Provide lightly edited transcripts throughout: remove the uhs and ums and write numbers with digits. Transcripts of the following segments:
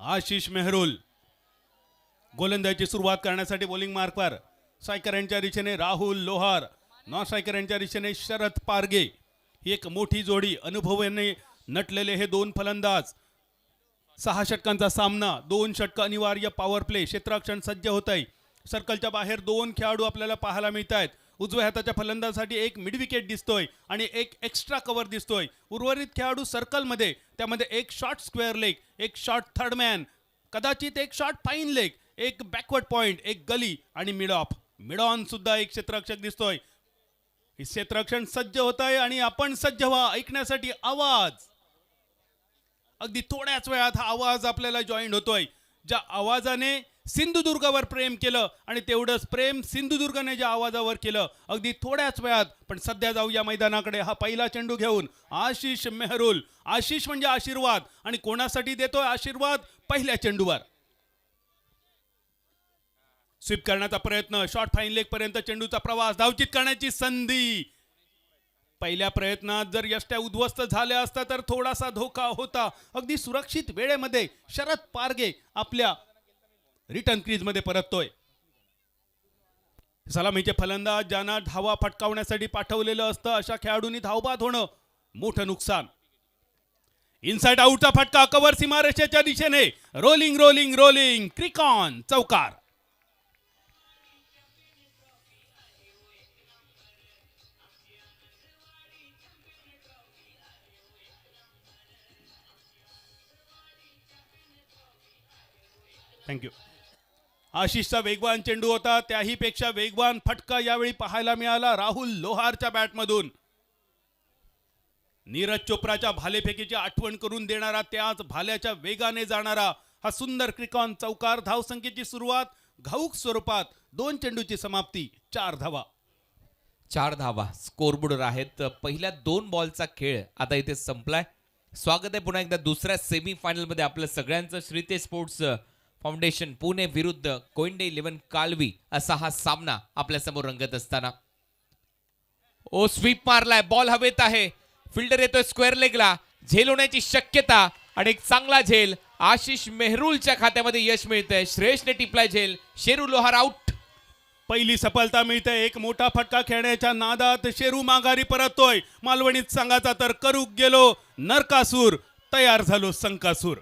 आशिष मेहरुल गोलंदाजीची सुरुवात करण्यासाठी bowling मार्कवर. Striker यांच्या दिशेने राहुल लोहार, नॉन स्ट्रायकर यांच्या दिशेने शरद पारगे. ही एक मोठी जोडी, अनुभवाने नटलेले हे दोन फलंदाज. 6 षटकांचा सामना, 2 षटक अनिवार्य पॉवर प्ले. क्षेत्ररक्षण सज्ज होत आहे. सर्कलच्या बाहेर 2 खेळाडू आपल्याला पाहायला मिळत आहेत. उजव्या हाताच्या फलंदाजासाठी एक मिड विकेट दिसतोय आणि एक एक्स्ट्रा कव्हर दिसतोय. उर्वरित खेळाडू सर्कलमध्ये, त्यामध्ये एक शॉर्ट स्क्वेअर लेग, एक शॉर्ट थर्ड मॅन, कदाचित एक शॉर्ट फाईन लेग, एक बॅकवर्ड पॉइंट, एक गली आणि मिड ऑफ. मिड ऑन सुद्धा एक क्षेत्ररक्षक दिसतोय. हे क्षेत्ररक्षण सज्ज होत आहे आणि आपण सज्ज व्हा ऐकण्यासाठी आवाज. अगदी थोड्याच वेळात हा आवाज आपल्याला जॉईन होतोय. ज्या आवाजाने सिंधुदुर्गावर प्रेम केलं आणि तेवढंच प्रेम सिंधुदुर्गने ज्या आवाजावर केलं अगदी थोड्याच वेळात. पण सध्या जाऊया मैदानाकडे. हा पहिला चेंडू घेऊन आशिष मेहरुल. आशिष म्हणजे आशीर्वाद, आणि कोणासाठी देतोय आशीर्वाद? पहिल्या चेंडूवर स्वीप करण्याचा प्रयत्न, शॉर्ट फाईन लेग पर्यंत चेंडूचा प्रवास, धावचित करण्याची संधी. पहिल्या प्रयत्नात जर यष्ट्या उद्ध्वस्त झाल्या असता तर थोडासा धोका होता. अगदी सुरक्षित वेळेमध्ये शरद पारगे आपल्या रिटर्न क्रीज मध्ये परततोय. सलामीचे फलंदाज ज्यांना धावा फटकावण्यासाठी पाठवलेलं असतं अशा खेळाडूंनी धावबाद होणं मोठं नुकसान. इनसाइड आउटचा फटका, कव्हर सीमारेषेच्या दिशेने, रोलिंग रोलिंग रोलिंग, क्रिकॉन चौकार. थँक्यू. आशिषचा वेगवान चेंडू होता, त्याही पेक्षा वेगवान फटका यावेळी पाहायला मिळाला राहुल लोहारच्या बॅटमधून. नीरज चोप्राच्या भालेफेकीची आठवण करून देणारा, त्याच भाल्याच्या वेगाने जाणारा हा सुंदर क्रिकॉन चौकार. धावसंख्येची सुरुवात घाऊक स्वरूपात, 2 चेंडूची समाप्ती, 4 धावा. 4 धावा स्कोरबोर्डवर आहेत. पहिल्या 2 बॉलचा खेळ आता इथे संपलाय. स्वागत आहे पुन्हा एकदा दुसऱ्या सेमी फायनल मध्ये आपलं सगळ्यांचं. श्रीते स्पोर्ट्स फाउंडेशन पुणे विरुद्ध कोइंडे 11 कालवी असा हा सामना आपल्या समोर रंगत असताना. ओ स्वीप मारलाय, बॉल हवेत आहे, फिल्डर येतोय स्क्वेअर लेगला, झेल होण्याची शक्यता आणि एक चांगला झेल. आशिष मेहरुलच्या खात्यामध्ये यश मिळतंय. श्रेयसने टिपलाय झेल. शेरू लोहार आउट. पहिली सफलता मिळते. एक मोठा फटका खेळण्याच्या नादात शेरू माघारी परततोय. मालवणीत संघाचा तर करूक गेलो नरकासूर, तयार झालो संकासूर.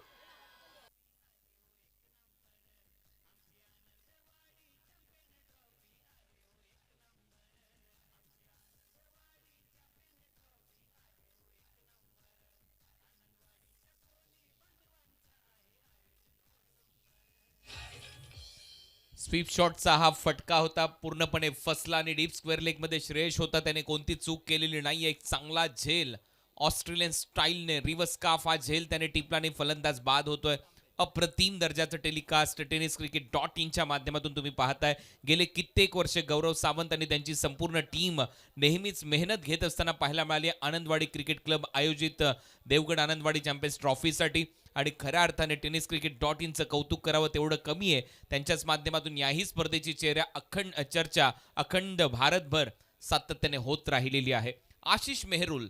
स्वीप शॉटचा हा फटका होता, पूर्णपणे फसला आणि डीप स्क्वेअर लेग मध्ये श्रेयस होता, त्याने कोणती चूक केलेली नाही. एक चांगला झेल ऑस्ट्रेलियन स्टाईलने, रिव्हर्स काफ हा झेल त्याने टिपला आणि फलंदाज बाद होतोय. अप्रतिम दर्जाचं टेलिकास्ट tenniscricket.in च्या माध्यमातून तुम्ही पाहताय. गेले कित्येक वर्ष गौरव सावंत आणि त्यांची संपूर्ण टीम नेहमीच मेहनत घेत असताना पाहायला मिळाली आनंदवाडी क्रिकेट क्लब आयोजित देवगड आनंदवाडी चॅम्पियन्स ट्रॉफीसाठी. आणि खऱ्या अर्थाने tenniscricket.in चं कौतुक करावं तेवढं कमी आहे. त्यांच्याच माध्यमातून याही स्पर्धेची चर्चा अखंड भारतभर सातत्याने होत राहिलेली आहे. आशिष मेहरुल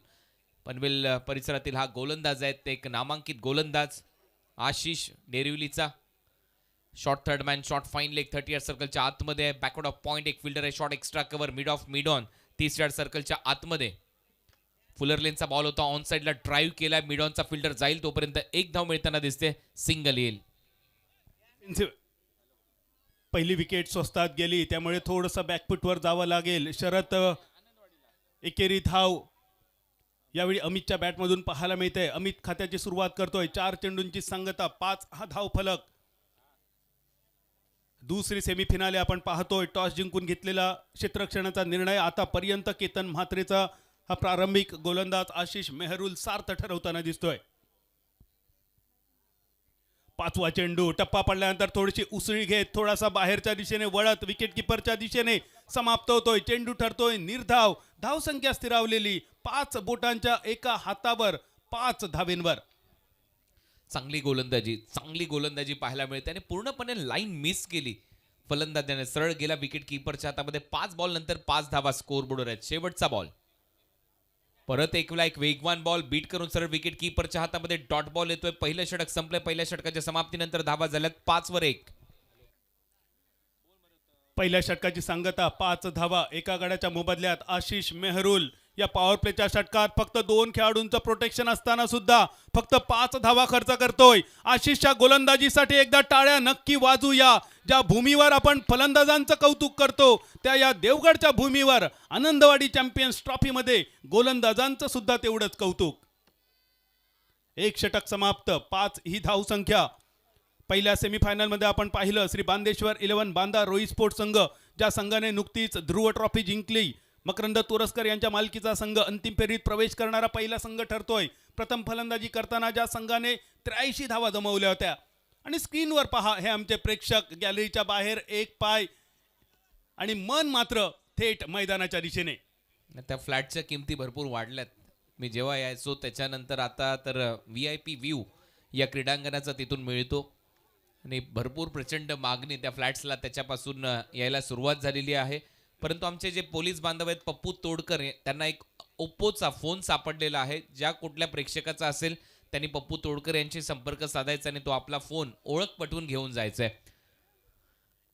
पनवेल परिसरातील हा गोलंदाज आहे, ते एक नामांकित गोलंदाज. आशिष डेरिवलीचा short third man, short fine leg, 30 yard सर्कलच्या आतमध्ये आहे. बॅकवर्ड ऑफ पॉइंट, एक फिल्डर आहे, short extra cover, mid off mid on, 30 yard सर्कलच्या आतमध्ये. फुलर लेनचा बॉल होता, ऑन साइडला ड्राईव्ह केला, मिड ऑनचा फिल्डर जाईल तोपर्यंत एक धाव मिळताना दिसते, सिंगल येईल. पहिली विकेट स्वस्तात गेली, त्यामुळे थोडंसं बॅकफुटवर जावं लागेल. शरद एकेरी धाव यावेळी अमितच्या बॅटमधून पाहायला मिळते. अमित खात्याची सुरुवात करतोय. 4 चेंडूंची संगता, 5 हा धाव फलक. दुसरी सेमीफिनाले आपण पाहतोय. टॉस जिंकून घेतलेला क्षेत्ररक्षणाचा निर्णय. आतापर्यंत केतन म्हात्रेचा हा प्रारंभिक गोलंदाज आशिष मेहरुल सार्थ ठरवताना दिसतोय. 5वा चेंडू, टप्पा पडल्यानंतर थोडीशी उसळी घेत, थोडासा बाहेरच्या दिशेने वळत, विकेट किपरच्या दिशेने समाप्त होतोय. चेंडू ठरतोय निर्धाव. धावसंख्या स्थिरावलेली 5 बोटांच्या एका हातावर 5 धावेंवर. चांगली गोलंदाजी पाहायला मिळते आणि पूर्णपणे लाईन मिस केली फलंदाजाने. सरळ गेला विकेट किपरच्या हातामध्ये. 5 बॉल नंतर 5 धावा स्कोर बोर्डवर आहेत. शेवटचा बॉल परत एक वेगवान बॉल बीट करून सरळ विकेट कीपरच्या हातामध्ये डॉट बॉल येतोय. पहिलं षटक संपलंय. पहिल्या षटकाच्या समाप्तीनंतर धावा झाल्यात 5-1. पहिल्या षटकाची सांगता 5 धावा एका गड्याच्या मोबदल्यात. आशिष मेहरुल या पॉवर प्लेच्या षटकात फक्त 2 खेळाडूंचं प्रोटेक्शन असताना सुद्धा फक्त 5 धावा खर्च करतोय. आशिषच्या गोलंदाजीसाठी एकदा टाळ्या नक्की वाजूया. ज्या भूमीवर आपण फलंदाजांचं कौतुक करतो त्या या देवगडच्या भूमीवर आनंदवाडी चॅम्पियन्स ट्रॉफीमध्ये गोलंदाजांचं सुद्धा तेवढंच कौतुक. एक षटक समाप्त. 5 ही धावसंख्या. पहिल्या सेमीफायनलमध्ये आपण पाहिलं श्री बांदेश्वर 11 बांदा रोई स्पोर्ट्स संघ ज्या संघाने नुकतीच ध्रुव ट्रॉफी जिंकली. मकरंद तुरस्कर यांच्या मालकीचा संघ अंतिम फेरीत प्रवेश करणारा पहिला संघ ठरतोय. प्रथम फलंदाजी करताना ज्या संघाने 83 धावा जमवल्या होत्या. आणि स्क्रीनवर पहा हे आमचे प्रेक्षक गॅलरीच्या बाहेर एक पाय आणि मन मात्र थेट मैदानाच्या दिशेने. त्या फ्लॅटच्या किमती भरपूर वाढल्यात. मी जेव्हा यायचो त्याच्यानंतर आता तर VIP व्ह्यू या क्रीडांगणाचा तिथून मिळतो आणि भरपूर प्रचंड मागणी त्या फ्लॅट्सला त्याच्यापासून यायला सुरुवात झालेली आहे. परंतु आमचे जे पोलीस बांधव आहेत पप्पू तोडकर त्यांना एक ओप्पोचा फोन सापडलेला आहे. ज्या कुठल्या प्रेक्षकाचा असेल त्यांनी पप्पू तोडकर यांशी संपर्क साधायचा आणि तो आपला फोन ओळख पटवून घेऊन जायचा आहे.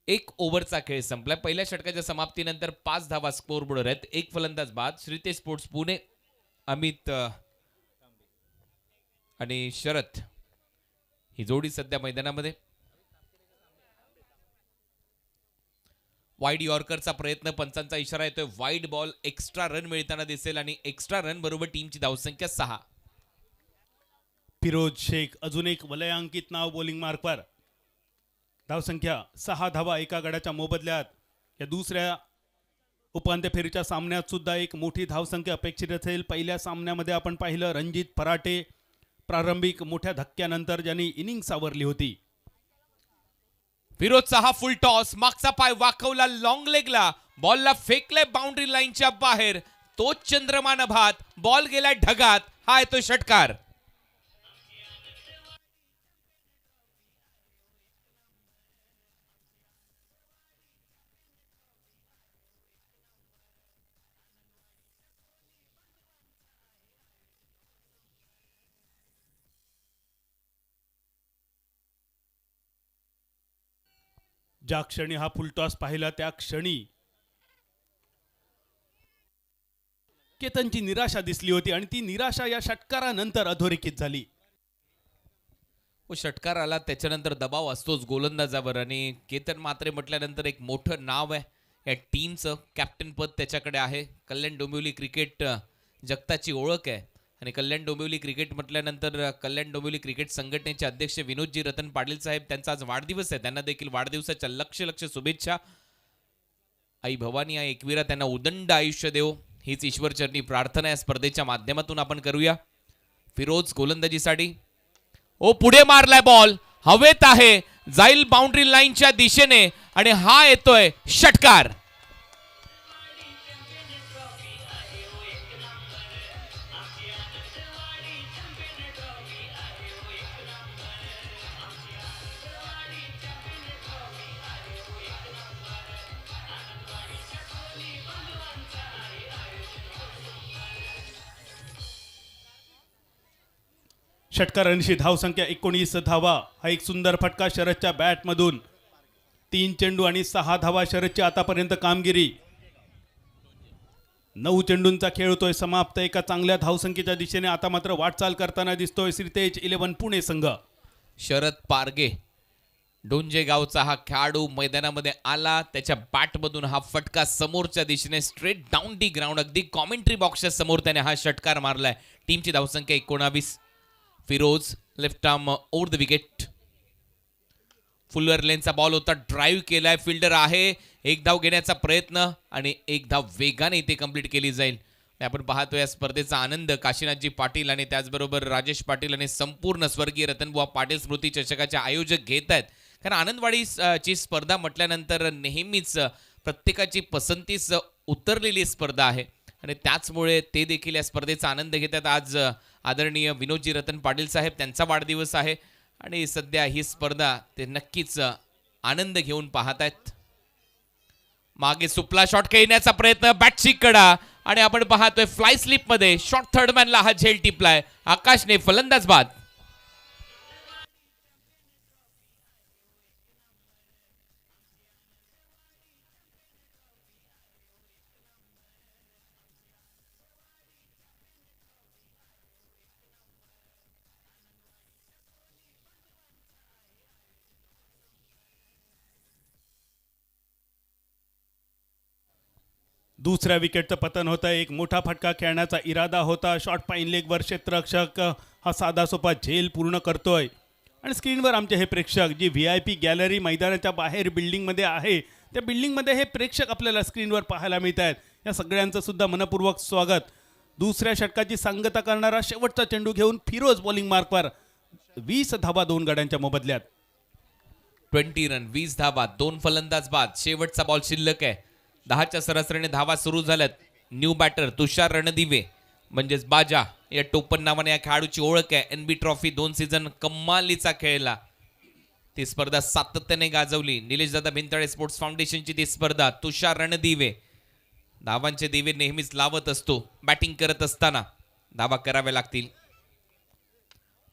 1 ओव्हरचा खेळ संपलाय. पहिल्या षटकाच्या समाप्तीनंतर 5 धावा स्कोअरबोर्डवर आहेत. 1 फलंदाज बाद. श्रीतेज स्पोर्ट्स पुणे अमित आणि शरद ही जोडी सध्या मैदानामध्ये. वाईड यॉर्करचा प्रयत्न. पंचांचा इशारा येतोय. Wide ball. एक्स्ट्रा रन मिळताना दिसेल आणि एक्स्ट्रा रन बरोबर टीमची धावसंख्या 6. फिरोज शेख अजून एक वलयांकित नाव बॉलिंग मार्कवर. धावसंख्या 6 धावा एका गड्याच्या मोबदल्यात. या दुसऱ्या उपांत्य फेरीच्या सामन्यात सुद्धा एक मोठी धावसंख्या अपेक्षित असेल. पहिल्या सामन्यामध्ये आपण पाहिलं रणजित फराटे प्रारंभिक मोठ्या धक्क्यानंतर ज्यांनी इनिंग सावरली होती. फिरोजचा हा फुल टॉस. मागचा पाय वाकवला लॉंग लेगला. बॉलला फेकलाय बाउंड्री लाईनच्या बाहेर. तोच चंद्रमान भात. बॉल गेलाय ढगात. हा येतो षटकार. ज्या क्षणी हा फुलटॉस पाहिला त्या क्षणी केतनची निराशा दिसली होती आणि ती निराशा या षटकारानंतर अधोरेखित झाली. षटकार आला त्याच्यानंतर दबाव असतोच गोलंदाजावर आणि केतन म्हात्रे म्हटल्यानंतर एक मोठं नाव आहे या टीमचं. कॅप्टन पद त्याच्याकडे आहे. कल्याण डोंबिवली क्रिकेट जगताची ओळख आहे आणि कल्याण डोंबिवली क्रिकेट म्हटल्यानंतर कल्याण डोंबिवली क्रिकेट संघटनेचे अध्यक्ष विनोदजी रतन पाटील साहेब त्यांचा आज वाढदिवस आहे. त्यांना देखील वाढदिवसाच्या लक्ष शुभेच्छा. आई भवानी या एकविरा त्यांना उदंड आयुष्य देव हीच ईश्वरचरणी प्रार्थना या स्पर्धेच्या माध्यमातून आपण करूया. फिरोज गोलंदाजीसाठी. पुढे मारलाय बॉल. हवेत आहे. जाईल बाउंड्री लाईनच्या दिशेने आणि हा येतोय षटकार. षटकारांशी धावसंख्या 19 धावा. हा एक सुंदर फटका शरदच्या बॅटमधून. 3 चेंडू आणि 6 धावा शरदची आतापर्यंत कामगिरी. 9 चेंडूंचा खेळ होतोय समाप्त. एका चांगल्या धावसंख्येच्या दिशेने आता मात्र वाटचाल करताना दिसतोय श्रीतेज 11 पुणे संघ. शरद पारगे डोंजे गावचा हा खेळाडू मैदानामध्ये आला. त्याच्या बॅटमधून हा फटका समोरच्या दिशेने स्ट्रेट डाऊन दी ग्राउंड. अगदी कॉमेंट्री बॉक्सच्या समोर त्याने हा षटकार मारलाय. टीमची धावसंख्या 19. Feroz left arm over the wicket. Fuller लेनचा बॉल होता. ड्राईव्ह केलाय. फिल्डर आहे. एक धाव घेण्याचा प्रयत्न आणि एक धाव वेगाने इथे कंप्लीट केली जाईल. आपण पाहतोय या स्पर्धेचा आनंद काशीनाथजी पाटील आणि त्याचबरोबर राजेश पाटील आणि संपूर्ण स्वर्गीय रतनबुवा पाटील स्मृती चषकाचे आयोजक घेत आहेत. कारण आनंदवाडी ची स्पर्धा म्हटल्यानंतर नेहमीच प्रत्येकाची पसंतीस उतरलेली स्पर्धा आहे आणि त्याचमुळे ते देखील या स्पर्धेचा आनंद घेतात. आज आदरणीय विनोदजी रतन पाटील साहेब त्यांचा वाढदिवस आहे आणि सध्या ही स्पर्धा ते नक्कीच आनंद घेऊन पाहत आहेत. मागे सुपला शॉट खेळण्याचा प्रयत्न. बॅटची कडा आणि आपण पाहतोय फ्लाय स्लिप मध्ये शॉर्ट थर्डमॅनला हा झेल टिपलाय. आकाशने फलंदाज बाद. दुसऱ्या विकेटचं पतन होतं. एक मोठा फटका खेळण्याचा इरादा होता. शॉर्ट पाईन लेगवर क्षेत्ररक्षक हा साधासोपा झेल पूर्ण करतोय. आणि स्क्रीनवर आमचे हे प्रेक्षक जी VIP गॅलरी मैदानाच्या बाहेर बिल्डिंगमध्ये आहे, त्या बिल्डिंगमध्ये हे प्रेक्षक आपल्याला स्क्रीनवर पाहायला मिळत आहेत. या सगळ्यांचं सुद्धा मनपूर्वक स्वागत. दुसऱ्या षटकाची सांगता करणारा शेवटचा चेंडू घेऊन फिरोज बॉलिंग मार्कवर 20 धावा 2 गड्यांच्या मोबदल्यात. 20 रन 20 धावा 2 फलंदाज बाद. शेवटचा बॉल शिल्लक आहे. 10च्या सरासरीने धावा सुरू झाल्यात. न्यू बॅटर तुषार रणदिवे म्हणजेच बाजा या टोपण नावाने या खेळाडूची ओळख आहे. NB ट्रॉफी 2 सीझन कमालीचा खेळला. ती स्पर्धा सातत्याने गाजवली. निलेश दादा भिंताळे स्पोर्ट्स फाउंडेशनची ती स्पर्धा. तुषार रणदिवे धावांचे दिवे नेहमीच लावत असतो. बॅटिंग करत असताना धावा कराव्या लागतील.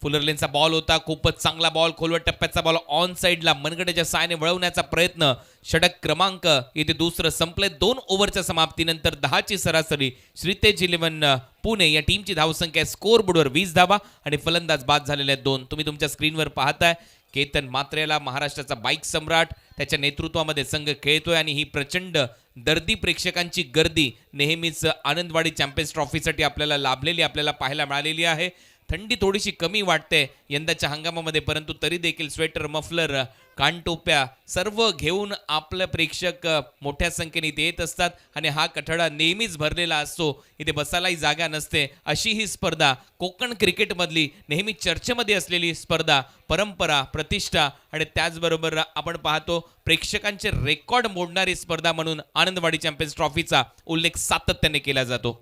फुलरलेनचा बॉल होता. खूपच चांगला बॉल. खोलवर टप्प्याचा बॉल ऑन साईडला मनगटाच्या साहाय्याने वळवण्याचा प्रयत्न. षटक क्रमांक इथे दुसरं संपले. 2 ओव्हरच्या समाप्तीनंतर 10ची सरासरी. श्रीतेज 11 पुणे या टीमची धावसंख्या स्कोर बोर्डवर 20 धावा आणि फलंदाज बाद झालेले आहेत 2. तुम्ही तुमच्या स्क्रीनवर पाहताय केतन मात्रेला महाराष्ट्राचा बाईक सम्राट त्याच्या नेतृत्वामध्ये संघ खेळतोय आणि ही प्रचंड दर्दी प्रेक्षकांची गर्दी नेहमीच आनंदवाडी चॅम्पियन्स ट्रॉफीसाठी आपल्याला लाभलेली आपल्याला पाहायला मिळालेली आहे. थंडी थोडीशी कमी वाटते यंदाच्या हंगामामध्ये, परंतु तरी देखील स्वेटर मफलर कानटोप्या सर्व घेऊन आपले प्रेक्षक मोठ्या संख्येने इथे येत असतात आणि हा कठडा नेहमीच भरलेला असतो. इथे बसायलाही जागा नसते. अशी ही स्पर्धा कोकण क्रिकेटमधली नेहमी चर्चेमध्ये असलेली स्पर्धा, परंपरा, प्रतिष्ठा आणि त्याचबरोबर आपण पाहतो प्रेक्षकांचे रेकॉर्ड मोडणारी स्पर्धा म्हणून आनंदवाडी चॅम्पियन्स ट्रॉफीचा उल्लेख सातत्याने केला जातो.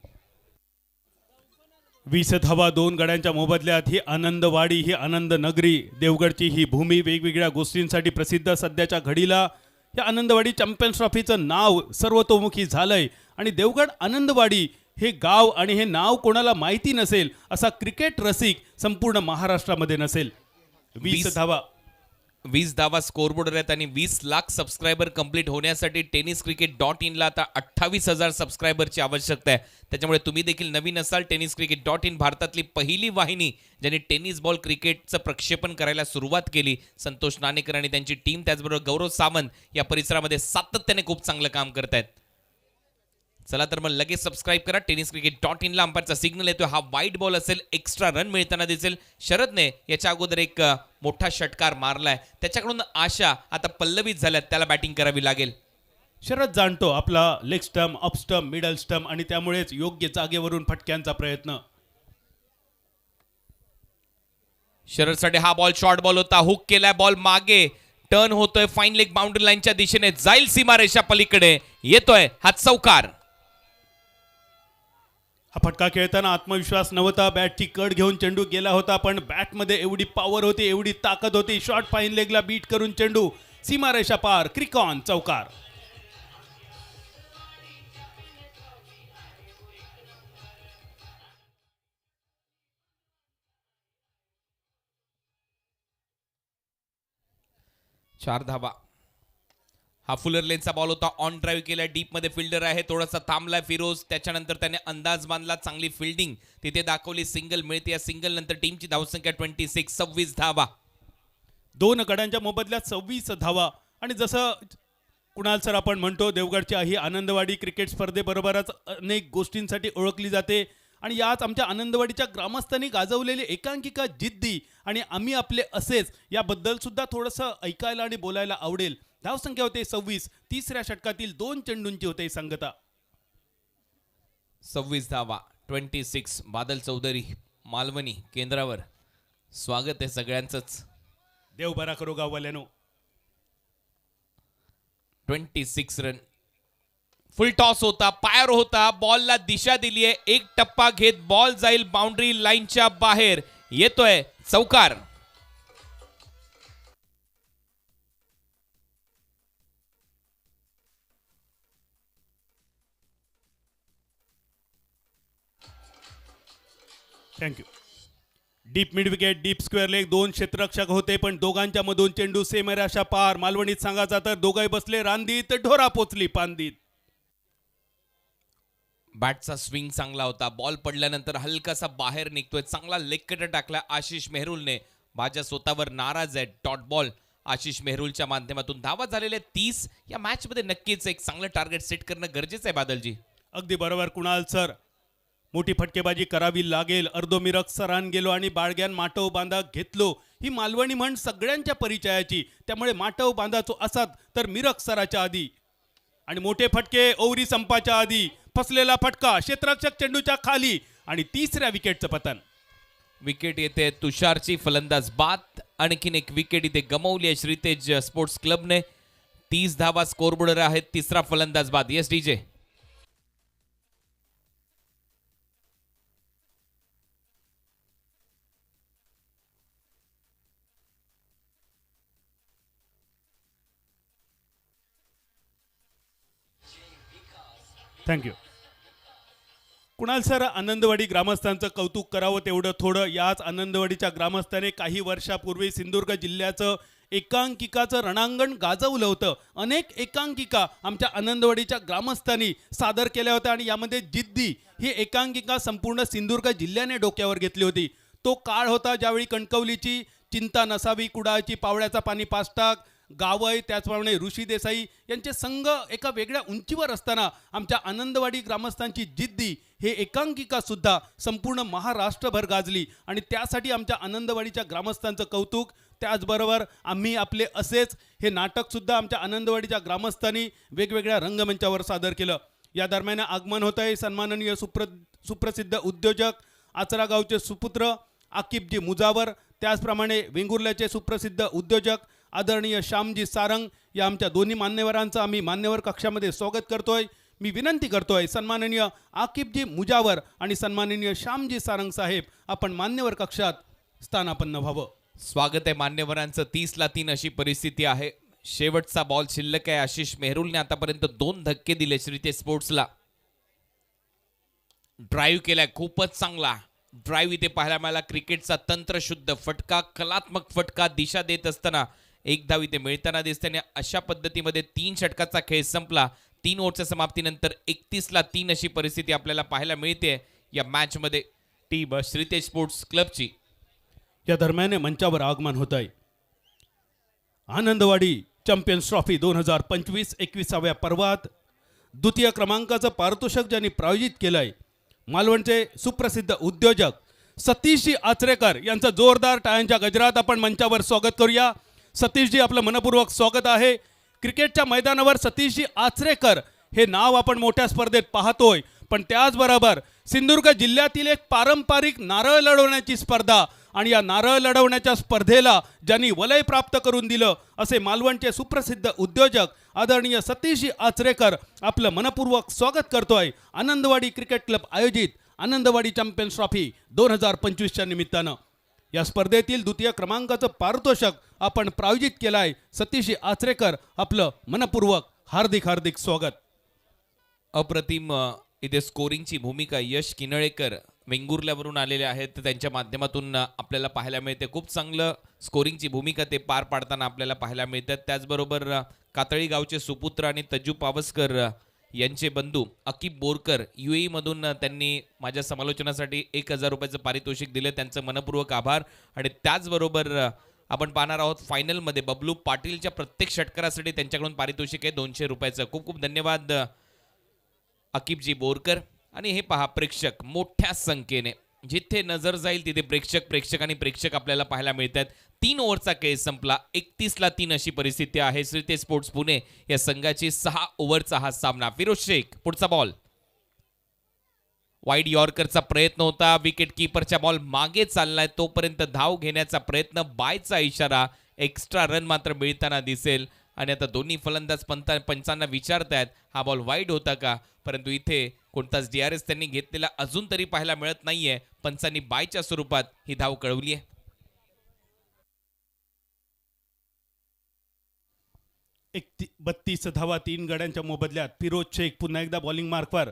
20 धावा 2 गड्यांच्या मोबदल्यात. ही आनंदवाडी, ही आनंद नगरी, देवगडची ही भूमी वेगवेगळ्या गोष्टींसाठी प्रसिद्ध. सध्याच्या घडीला या आनंदवाडी चॅम्पियन्स ट्रॉफीचं नाव सर्वतोमुखी झालंय आणि देवगड आनंदवाडी हे गाव आणि हे नाव कोणाला माहिती नसेल असा क्रिकेट रसिक संपूर्ण महाराष्ट्रामध्ये नसेल. 20 धावा स्कोरबोर्डवर आहेत आणि 20 लाख सबस्क्रायबर कंप्लीट होण्यासाठी tenniscricket.in ला आता 28,000 सबस्क्रायबरची आवश्यकता आहे. त्याच्यामुळे तुम्ही देखील नवीन असाल, tenniscricket.in भारतातली पहिली वाहिनी ज्यांनी टेनिस बॉल क्रिकेटचं प्रक्षेपण करायला सुरुवात केली. संतोष नाणेकर आणि त्यांची टीम, त्याचबरोबर गौरव सावंत या परिसरामध्ये सातत्याने खूप चांगलं काम करतायत. चला तर मग लगेच सबस्क्राईब करा. tenniscricket.in ला अंपायरचा सिग्नल येतो. हा वाईट बॉल असेल. एक्स्ट्रा रन मिळताना दिसेल. शरदने याच्या अगोदर एक मोठा षटकार मारलाय. त्याच्याकडून आशा आता पल्लवित झाल्यात. त्याला बॅटिंग करावी लागेल. शरद जाणतो आपला leg stump, up stump, middle stump आणि त्यामुळेच योग्य जागेवरून फटक्यांचा प्रयत्न. शरदसाठी हा बॉल शॉर्ट बॉल होता. हुक केलाय बॉल मागे. टर्न होतोय. फाईन लेग बाउंड्री लाईनच्या दिशेने जाईल. सीमारेषा पलीकडे येतोय हा चौकार. हा फटका खेळताना आत्मविश्वास नव्हता. बॅटची कड घेऊन चेंडू गेला होता, पण बॅटमध्ये एवढी पॉवर होती, एवढी ताकद होती. शॉर्ट फाईन लेगला बीट करून चेंडू सीमारेषा पार. क्रिकॉन चौकार. चार धावा. हा फुलर लेनचा बॉल होता. ऑन ड्राईव्ह केला. डीप मध्ये फिल्डर आहे. थोडासा थांबलाय फिरोज. त्याच्यानंतर त्याने अंदाज बांधला. चांगली फिल्डिंग तिथे दाखवली. सिंगल मिळते. या सिंगल नंतर टीमची धावसंख्या 26 धावा. 2 गड्यांच्या मोबदल्यात 26 धावा. आणि जसं कुणाल सर आपण म्हणतो, देवगडची ही आनंदवाडी क्रिकेट स्पर्धेबरोबरच अनेक गोष्टींसाठी ओळखली जाते आणि याच आमच्या आनंदवाडीच्या ग्रामस्थांनी गाजवलेली एकांकिका जिद्दी आणि आम्ही आपले असेच याबद्दल सुद्धा थोडंसं ऐकायला आणि बोलायला आवडेल. धावसंख्या होते 26. तिसऱ्या षटकातील 2 चेंडूंची होते सांगता. 26 धावा. 26. बादल चौधरी मालवणी केंद्रावर. स्वागत आहे सगळ्यांचंच. देव बरा करो गाववाल्यानो. 26 रन. फुल टॉस होता. पायर होता. बॉलला दिशा दिली आहे. एक टप्पा घेत बॉल जाईल बाउंड्री लाईनच्या बाहेर. येतोय चौकार. Thank you. Deep mid wicket, deep square leg, दोन क्षेत्ररक्षक होते पण दोघांच्या मधून चेंडू सेमराशा पार. मालवणीत सांगायचा तर दोघंही बसले रांदीत, ढोरा पोचली पांदीत. बॅटचा स्विंग चांगला होता. बॉल पडल्यानंतर हलकासा बाहेर निघतोय. चांगला लेग कटर टाकला आशिष मेहरुलने. भाज्या स्वतःवर नाराज आहे. डॉट बॉल आशिष मेहरुलच्या माध्यमातून. धावा झालेल्या 30. या मॅच मध्ये नक्कीच एक चांगलं टार्गेट सेट करणं गरजेचं आहे बादलजी. अगदी बरोबर कुणाल सर. मोठी फटकेबाजी करावी लागेल. अर्धोमिरक सरान गेलो आणि बाळग्यान माटव बांधा घेतलो. ही मालवणी म्हण सगळ्यांच्या परिचयाची. त्यामुळे माटव बांधाचो असात तर मिरक सराच्या आधी. आणि मोठे फटके ओव्हरी संपाच्या आधी. फसलेला फटका क्षेत्ररक्षक चेंडूच्या खाली आणि तिसऱ्या विकेटचं पतन. विकेट येते तुषारची. फलंदाज बाद. आणखीन एक विकेट इथे गमावली आहे श्रीतेज स्पोर्ट्स क्लबने. 30 धावा स्कोरबोर्डवर आहेत. तिसरा फलंदाज बाद. Yes DJ. Thank you. Kunal sir, Anandwadi ग्रामस्थांचं कौतुक करावं तेवढं थोडं. याच आनंदवाडीच्या ग्रामस्थाने काही वर्षापूर्वी सिंधुदुर्ग जिल्ह्याचं एकांकिकाचं रणांगण गाजवलं होतं. अनेक एकांकिका आमच्या आनंदवाडीच्या ग्रामस्थांनी सादर केल्या होत्या आणि यामध्ये जिद्दी ही एकांकिका संपूर्ण सिंधुदुर्ग जिल्ह्याने डोक्यावर घेतली होती. तो काळ होता ज्यावेळी कणकवलीची चिंता नसावी, कुडाळची पावड्याचा पाणी पाचटाक, गावय, त्याचप्रमाणे ऋषी देसाई यांचे संघ एका वेगळ्या उंचीवर असताना आमच्या आनंदवाडी ग्रामस्थांची जिद्दी हे एकांकिका सुद्धा संपूर्ण महाराष्ट्रभर गाजली. आणि त्यासाठी आमच्या आनंदवाडीच्या ग्रामस्थांचं कौतुक. त्याचबरोबर आम्ही आपले असेच हे नाटकसुद्धा आमच्या आनंदवाडीच्या ग्रामस्थांनी वेगवेगळ्या रंगमंचावर सादर केलं. या दरम्यान आगमन होत आहे सन्माननीय सुप्रसिद्ध उद्योजक, आचरा गावचे सुपुत्र आकिबजी मुजावर, त्याचप्रमाणे वेंगुर्ल्याचे सुप्रसिद्ध उद्योजक आदरणीय श्यामजी सारंग या आमच्या दोन्ही मान्यवरांचं आम्ही मान्यवर कक्षामध्ये स्वागत करतोय. मी विनंती करतोय सन्माननीय आकिबजी मुजावर आणि सन्माननीय श्यामजी सारंग साहेब आपण मान्यवर कक्षात स्थानापन्न व्हावं. स्वागत आहे मान्यवरांचं. 30ला 3 अशी परिस्थिती आहे. शेवटचा बॉल शिल्लक आहे. आशिष मेहरुलने आतापर्यंत 2 धक्के दिले श्रीतेज स्पोर्ट्सला. ड्राईव्ह केलाय खूपच चांगला. ड्राईव्ह इथे पाहायला मिळाला. क्रिकेटचा तंत्रशुद्ध फटका, कलात्मक फटका दिशा देत असताना एक धाव इथे मिळताना दिसते. आणि अशा पद्धतीमध्ये 3 षटकाचा खेळ संपला. 3 ओव्हरच्या समाप्तीनंतर 31ला 3 अशी परिस्थिती आपल्याला पाहायला मिळते या मॅचमध्ये टीम श्रीतेज स्पोर्ट्स क्लबची. या दरम्यान मंचावर आगमन होत आहे आनंदवाडी चॅम्पियन्स ट्रॉफी 2025 21व्या पर्वात द्वितीय क्रमांकाचं पारितोषिक ज्यांनी प्रायोजित केलंय मालवणचे सुप्रसिद्ध उद्योजक सतीशजी आचरेकर यांचं जोरदार टाळ्यांच्या गजरात आपण मंचावर स्वागत करूया. सतीशजी, आपलं मनपूर्वक स्वागत आहे. क्रिकेटच्या मैदानावर सतीशजी आचरेकर हे नाव आपण मोठ्या स्पर्धेत पाहतोय, पण त्याचबरोबर सिंधुदुर्ग जिल्ह्यातील एक पारंपरिक नारळ लढवण्याची स्पर्धा आणि या नारळ लढवण्याच्या स्पर्धेला ज्यांनी वलय प्राप्त करून दिलं असे मालवणचे सुप्रसिद्ध उद्योजक आदरणीय सतीशजी आचरेकर आपलं मनपूर्वक स्वागत करतोय आनंदवाडी क्रिकेट क्लब आयोजित आनंदवाडी चॅम्पियन्स ट्रॉफी 2025च्या निमित्तानं. या स्पर्धेतील द्वितीय क्रमांकाचं पारितोषिक आपण प्रायोजित केलंय. सतीशजी आचरेकर आपलं मनपूर्वक हार्दिक हार्दिक स्वागत. अप्रतिम इथे स्कोरिंगची भूमिका यश किनळेकर वेंगुर्ल्यावरून आलेले आहेत. त्यांच्या माध्यमातून आपल्याला पाहायला मिळते. खूप चांगलं स्कोरिंगची भूमिका ते पार पाडताना आपल्याला पाहायला मिळतात. त्याचबरोबर कातळी गावचे सुपुत्र आणि तज्जू पावसकर यांचे बंधू अकीब बोरकर UAE मधून त्यांनी माझ्या समालोचनासाठी 1000 रुपयाचं पारितोषिक दिलं. त्यांचं मनपूर्वक आभार. आणि त्याचबरोबर आपण पाहणार आहोत फायनलमध्ये बबलू पाटीलच्या प्रत्येक षटकारासाठी त्यांच्याकडून पारितोषिक आहे 200 रुपयाचं. खूप खूप धन्यवाद अकीबजी बोरकर. आणि हे पहा प्रेक्षक मोठ्या संख्येने जिथे नजर जाईल तिथे प्रेक्षक आणि प्रेक्षक आपल्याला पाहायला मिळतात. 3 ओव्हरचा खेळ संपला. 31ला 3 अशी परिस्थिती आहे. श्रीतेज स्पोर्ट्स पुणे या संघाची 6 ओव्हरचा हा सामना. फिरोज शेख पुढचा बॉल. वाईड यॉर्करचा प्रयत्न होता. विकेट किपरच्या बॉल मागे चाललाय तोपर्यंत धाव घेण्याचा प्रयत्न. बायचा इशारा. एक्स्ट्रा रन मात्र मिळताना दिसेल. आणि आता दोन्ही फलंदाज पंचांना विचारतायत हा बॉल वाईड होता का, परंतु इथे कोणताच DRS त्यांनी घेतलेला अजून तरी पाहायला मिळत नाहीये. पंचांनी बायच्या स्वरूपात ही धाव कळवली आहे. 32 धावा 3 गड्यांच्या मोबदल्यात. फिरोज शेख पुन्हा एकदा बॉलिंग मार्कवर.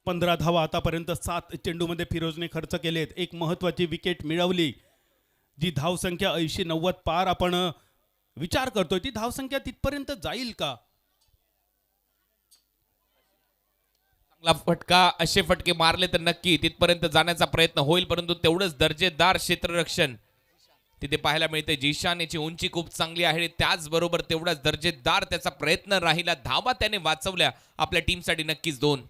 15 धावा आतापर्यंत 7 चेंडूमध्ये फिरोजने खर्च केलेत. एक महत्त्वाची विकेट मिळवली. जी धावसंख्या 80-90 पार आपण विचार करतोय ती धावसंख्या तिथपर्यंत जाईल का? चांगला फटका, असे फटके मारले तर नक्की तिथपर्यंत जाण्याचा प्रयत्न होईल, परंतु तेवढंच दर्जेदार क्षेत्ररक्षण तिथे पाहायला मिळते. जिशान याची उंची खूप चांगली आहे, त्याचबरोबर तेवढाच दर्जेदार त्याचा प्रयत्न राहिला. धावा त्याने वाचवल्या आपल्या टीमसाठी नक्कीच 2.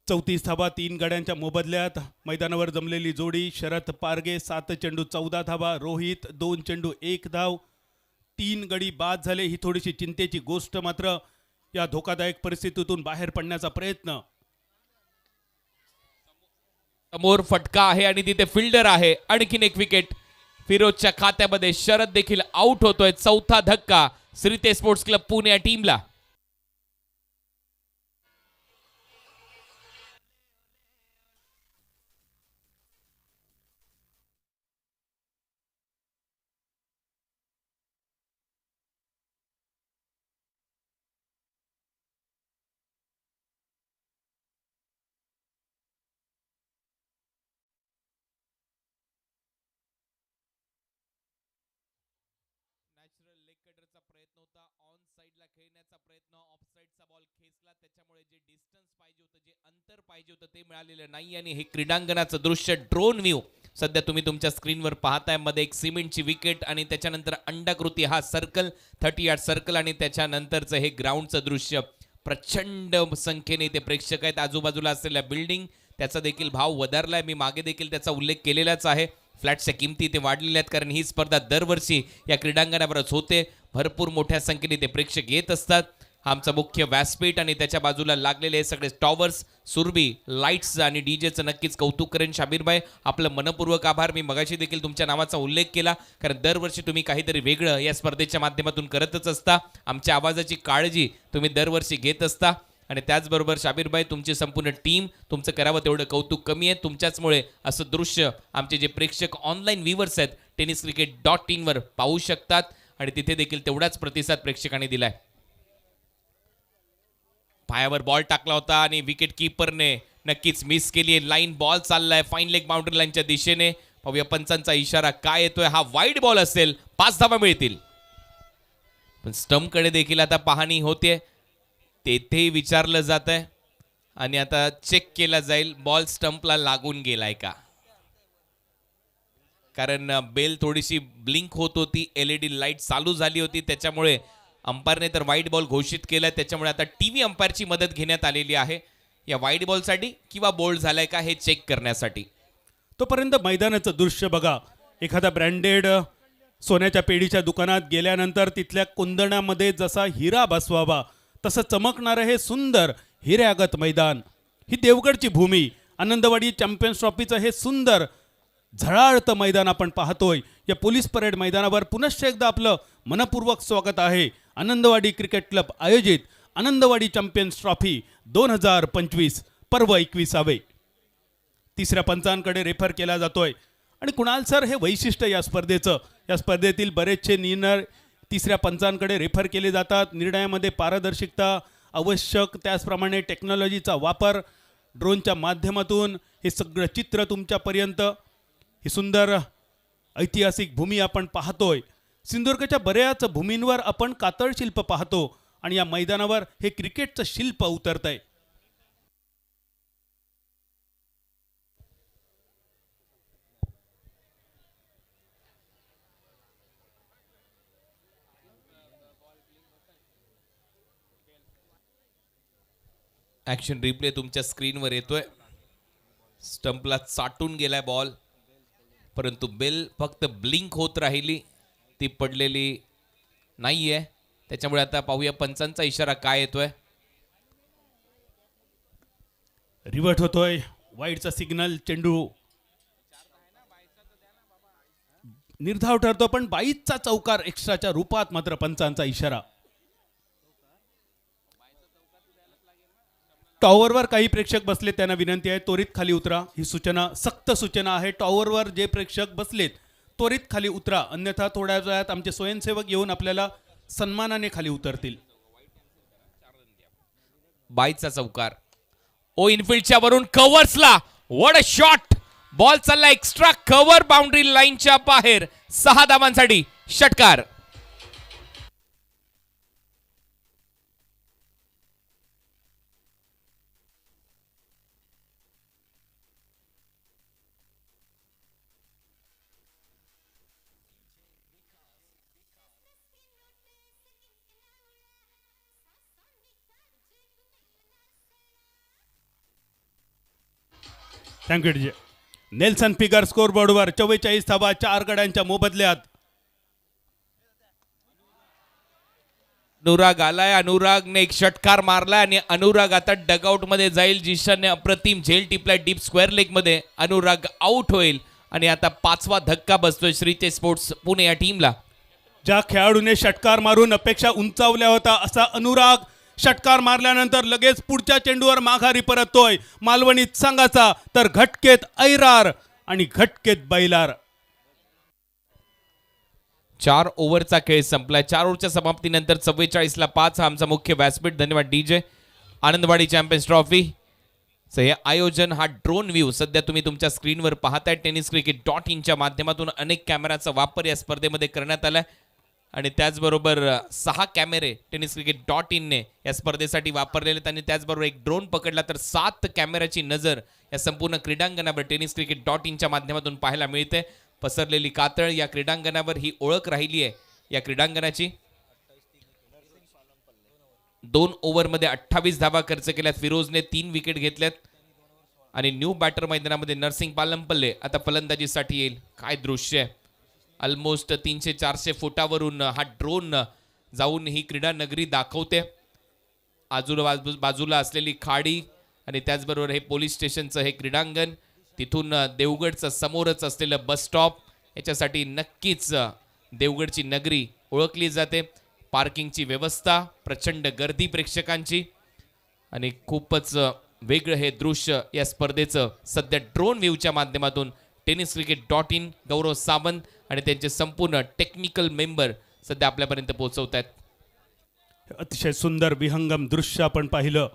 34 धावा 3 गड्यांच्या मोबदल्यात मैदानावर जमलेली जोडी. शरद पारगे 7 चेंडू 14 धावा, रोहित 2 चेंडू 1 धाव, 3 गडी बाद झाले. ही थोडीशी चिंतेची गोष्ट. मात्र या धोकादायक परिस्थितीतून बाहेर पडण्याचा प्रयत्न. समोर फटका आहे आणि तिथे फिल्डर आहे. आणखीन एक विकेट फिरोजच्या खात्यामध्ये. शरद देखील आउट होतोय. 4था धक्का श्रीते स्पोर्ट्स क्लब पुणे या टीमला. नॅचरल लेग कटरचा प्रयत्न होता, ऑन साइडला खेळण्याचा प्रयत्न, ऑफ साइडचा बॉल खेचला, त्याच्यामुळे जे डिस्टन्स पाहिजे होतं, जे अंतर पाहिजे होतं ते मिळालेलं नाही. आणि हे क्रीडांगणाचं दृश्य ड्रोन व्ह्यू सध्या तुम्ही तुमच्या स्क्रीनवर पाहताय. मध्ये एक सिमेंटची विकेट आणि त्याच्यानंतर अंडाकृती हा सर्कल, 30 यार्ड सर्कल, आणि त्याच्यानंतरचं हे ग्राउंडचं दृश्य. प्रचंड संख्येने ते प्रेक्षक आहेत. आजूबाजूला असलेल्या बिल्डिंग त्याचा देखील भाव वधारलाय. मी मागे देखील त्याचा उल्लेख केलेलाच आहे. फ्लॅटच्या किमती ते वाढलेल्या आहेत, कारण ही स्पर्धा दरवर्षी या क्रीडांगणावरच होते. भरपूर मोठ्या संख्येने ते प्रेक्षक येत असतात. हा आमचा मुख्य व्यासपीठ आणि त्याच्या बाजूला लागलेले हे सगळे टॉवर्स, सुरभी, लाईट्स आणि डीजेचं नक्कीच कौतुक करेन. शाबीरभाई, आपलं मनपूर्वक आभार. मी मगाशी देखील तुमच्या नावाचा उल्लेख केला, कारण दरवर्षी तुम्ही काहीतरी वेगळं या स्पर्धेच्या माध्यमातून करतच असता. आमच्या आवाजाची काळजी तुम्ही दरवर्षी घेत असता. आणि त्याचबरोबर शाबीरभाई, तुमची संपूर्ण टीम, तुमचं करावं तेवढं कौतुक कमी आहे. तुमच्याचमुळे असं दृश्य आमचे जे प्रेक्षक ऑनलाईन व्ह्यूवर्स आहेत tenniscricket.in वर पाहू शकतात, आणि तिथे देखील तेवढाच प्रतिसाद प्रेक्षकांनी दिलाय. पायावर बॉल टाकला होता आणि विकेट कीपरने नक्कीच मिस केली. लाईन बॉल चाललाय फाईन लेग बाउंड्री लाईनच्या दिशेने. पाहूया पंचांचा इशारा काय येतोय. हा वाईड बॉल असेल, 5 धावा मिळतील. पण स्टंपकडे देखील आता पाहणी होते, तेथेही विचारलं जात आहे आणि आता चेक केला जाईल बॉल स्टंपला लागून गेलाय का, कारण बेल थोडीशी ब्लिंक होत होती, LED लाईट चालू झाली होती, त्याच्यामुळे अंपायरने तर वाईड बॉल घोषित केला. त्याच्यामुळे आता टीव्ही अंपायरची मदत घेण्यात आलेली आहे या वाईड बॉलसाठी किंवा बोल्ड झालाय का हे चेक करण्यासाठी. तोपर्यंत मैदानाचं दृश्य बघा. एखादा ब्रँडेड सोन्याच्या पेढीच्या दुकानात गेल्यानंतर तिथल्या कुंदणामध्ये जसा हिरा बसवावा तसं चमकणारं हे सुंदर हिऱ्यागत मैदान. ही देवगडची भूमी. आनंदवाडी चॅम्पियन्स ट्रॉफीचं हे सुंदर झळाळतं मैदान आपण पाहतोय. या पोलीस परेड मैदानावर पुनश्च एकदा आपलं मनपूर्वक स्वागत आहे. आनंदवाडी क्रिकेट क्लब आयोजित आनंदवाडी चॅम्पियन्स ट्रॉफी 2025 पर्व 21. तिसऱ्या पंचांकडे रेफर केला जातोय. आणि कुणाल सर, हे वैशिष्ट्य या स्पर्धेचं, या स्पर्धेतील बरेचसे निर्णय तिसऱ्या पंचांकडे रेफर केले जातात. निर्णयामध्ये पारदर्शकता आवश्यक, त्याचप्रमाणे टेक्नॉलॉजीचा वापर, ड्रोनच्या माध्यमातून हे सगळं चित्र तुमच्यापर्यंत. ही सुंदर ऐतिहासिक भूमी आपण पाहतोय. सिंधुदुर्गच्या बऱ्याच भूमींवर आपण कातळ शिल्प पाहतो आणि या मैदानावर हे क्रिकेटचं शिल्प उतरतंय. ॲक्शन रिप्ले तुमच्या स्क्रीनवर येतोय. स्टंपला चाटून गेलाय बॉल, परंतु बेल फक्त ब्लिंक होत राहिली, ती पडलेली नाहीये. त्याच्यामुळे आता पाहूया पंचांचा इशारा काय येतोय. रिव्हर्ट होतोय. वाईडचा सिग्नल. चेंडू निर्धाव ठरतो, पण 22चा चौकार एक्स्ट्राच्या रूपात मात्र पंचांचा इशारा. टॉवरवर काही प्रेक्षक बसलेत, त्यांना विनंती आहे त्वरित खाली उतरा. ही सूचना, सक्त सूचना आहे. टॉवरवर जे प्रेक्षक बसलेत त्वरित खाली उतरा, अन्यथा थोड्या वेळात आमचे स्वयंसेवक येऊन आपल्याला सन्मानाने खाली उतरतील. बाईचा चौकार. ओ इनफिल्डच्या वरून कव्हर्सला व्हाट अ शॉट. बॉल चालला एक्स्ट्रा कव्हर बाउंड्री लाईनच्या बाहेर. 6 धावांसाठी षटकार. Thank you DJ. नेल्सन फिगर स्कोरबोर्डवर 44 धावा 4 गड्यांच्या मोबदल्यात. अनुराग आलाय. अनुरागने एक षटकार मारलाय आणि अनुराग आता डगआउट मध्ये जाईल. जिशाने अप्रतिम झेल टिपलाय डीप स्क्वेअर लेग मध्ये. अनुराग आउट होईल आणि आता 5वा धक्का बसतोय श्रीचे स्पोर्ट्स पुणे या टीमला. ज्या खेळाडूने षटकार मारून अपेक्षा उंचावल्या होता असा अनुराग षटकार मारल्यानंतर लगेच पुढच्या चेंडूवर माघारी परततोय. मालवणीत संघाचा तर घटकेत ऐरार आणि घटकेत बैलार. 4 ओव्हरचा खेळ संपलाय. 4 ओव्हरच्या समाप्तीनंतर 44ला 5 हा आमचा मुख्य व्यासपीठ. धन्यवाद डीजे. आनंदवाडी चॅम्पियन्स ट्रॉफी हे आयोजन, हा ड्रोन व्ह्यू सध्या तुम्ही तुमच्या स्क्रीनवर पाहताय. tenniscricket.in च्या माध्यमातून अनेक कॅमेराचा वापर या स्पर्धेमध्ये करण्यात आलाय आणि त्याचबरोबर 6 कॅमेरे tenniscricket.in ने या स्पर्धेसाठी वापरलेले आहेत आणि त्याचबरोबर एक ड्रोन पकडला तर 7 कॅमेऱ्याची नजर या संपूर्ण क्रीडांगणावर tenniscricket.in च्या माध्यमातून पाहायला मिळते. पसरलेली कातळ या क्रीडांगणावर ही ओळख राहिली आहे या क्रीडांगणाची. 2 ओव्हरमध्ये 28 धावा खर्च केल्यात. फिरोजने 3 विकेट घेतल्यात आणि न्यू बॅटर मैदानामध्ये नरसिंग पालमपल्ले आता फलंदाजीसाठी येईल. काय दृश्य आहे. ऑलमोस्ट 300-400 फुटावरून हा ड्रोन जाऊन ही क्रीडा नगरी दाखवते. बाजूला असलेली खाडी आणि त्याचबरोबर हे पोलीस स्टेशनचं हे क्रीडांगण, तिथून देवगडचं समोरच असलेलं बस स्टॉप, याच्यासाठी नक्कीच देवगडची नगरी ओळखली जाते. पार्किंगची व्यवस्था, प्रचंड गर्दी प्रेक्षकांची आणि खूपच वेगळं हे दृश्य या स्पर्धेचं सध्या ड्रोन व्ह्यूच्या माध्यमातून tenniscricket.in गौरव सावंत आणि त्यांचे संपूर्ण टेक्निकल मेंबर सध्या आपल्यापर्यंत पोहोचवत आहेत. अतिशय सुंदर विहंगम दृश्य आपण पाहिलं.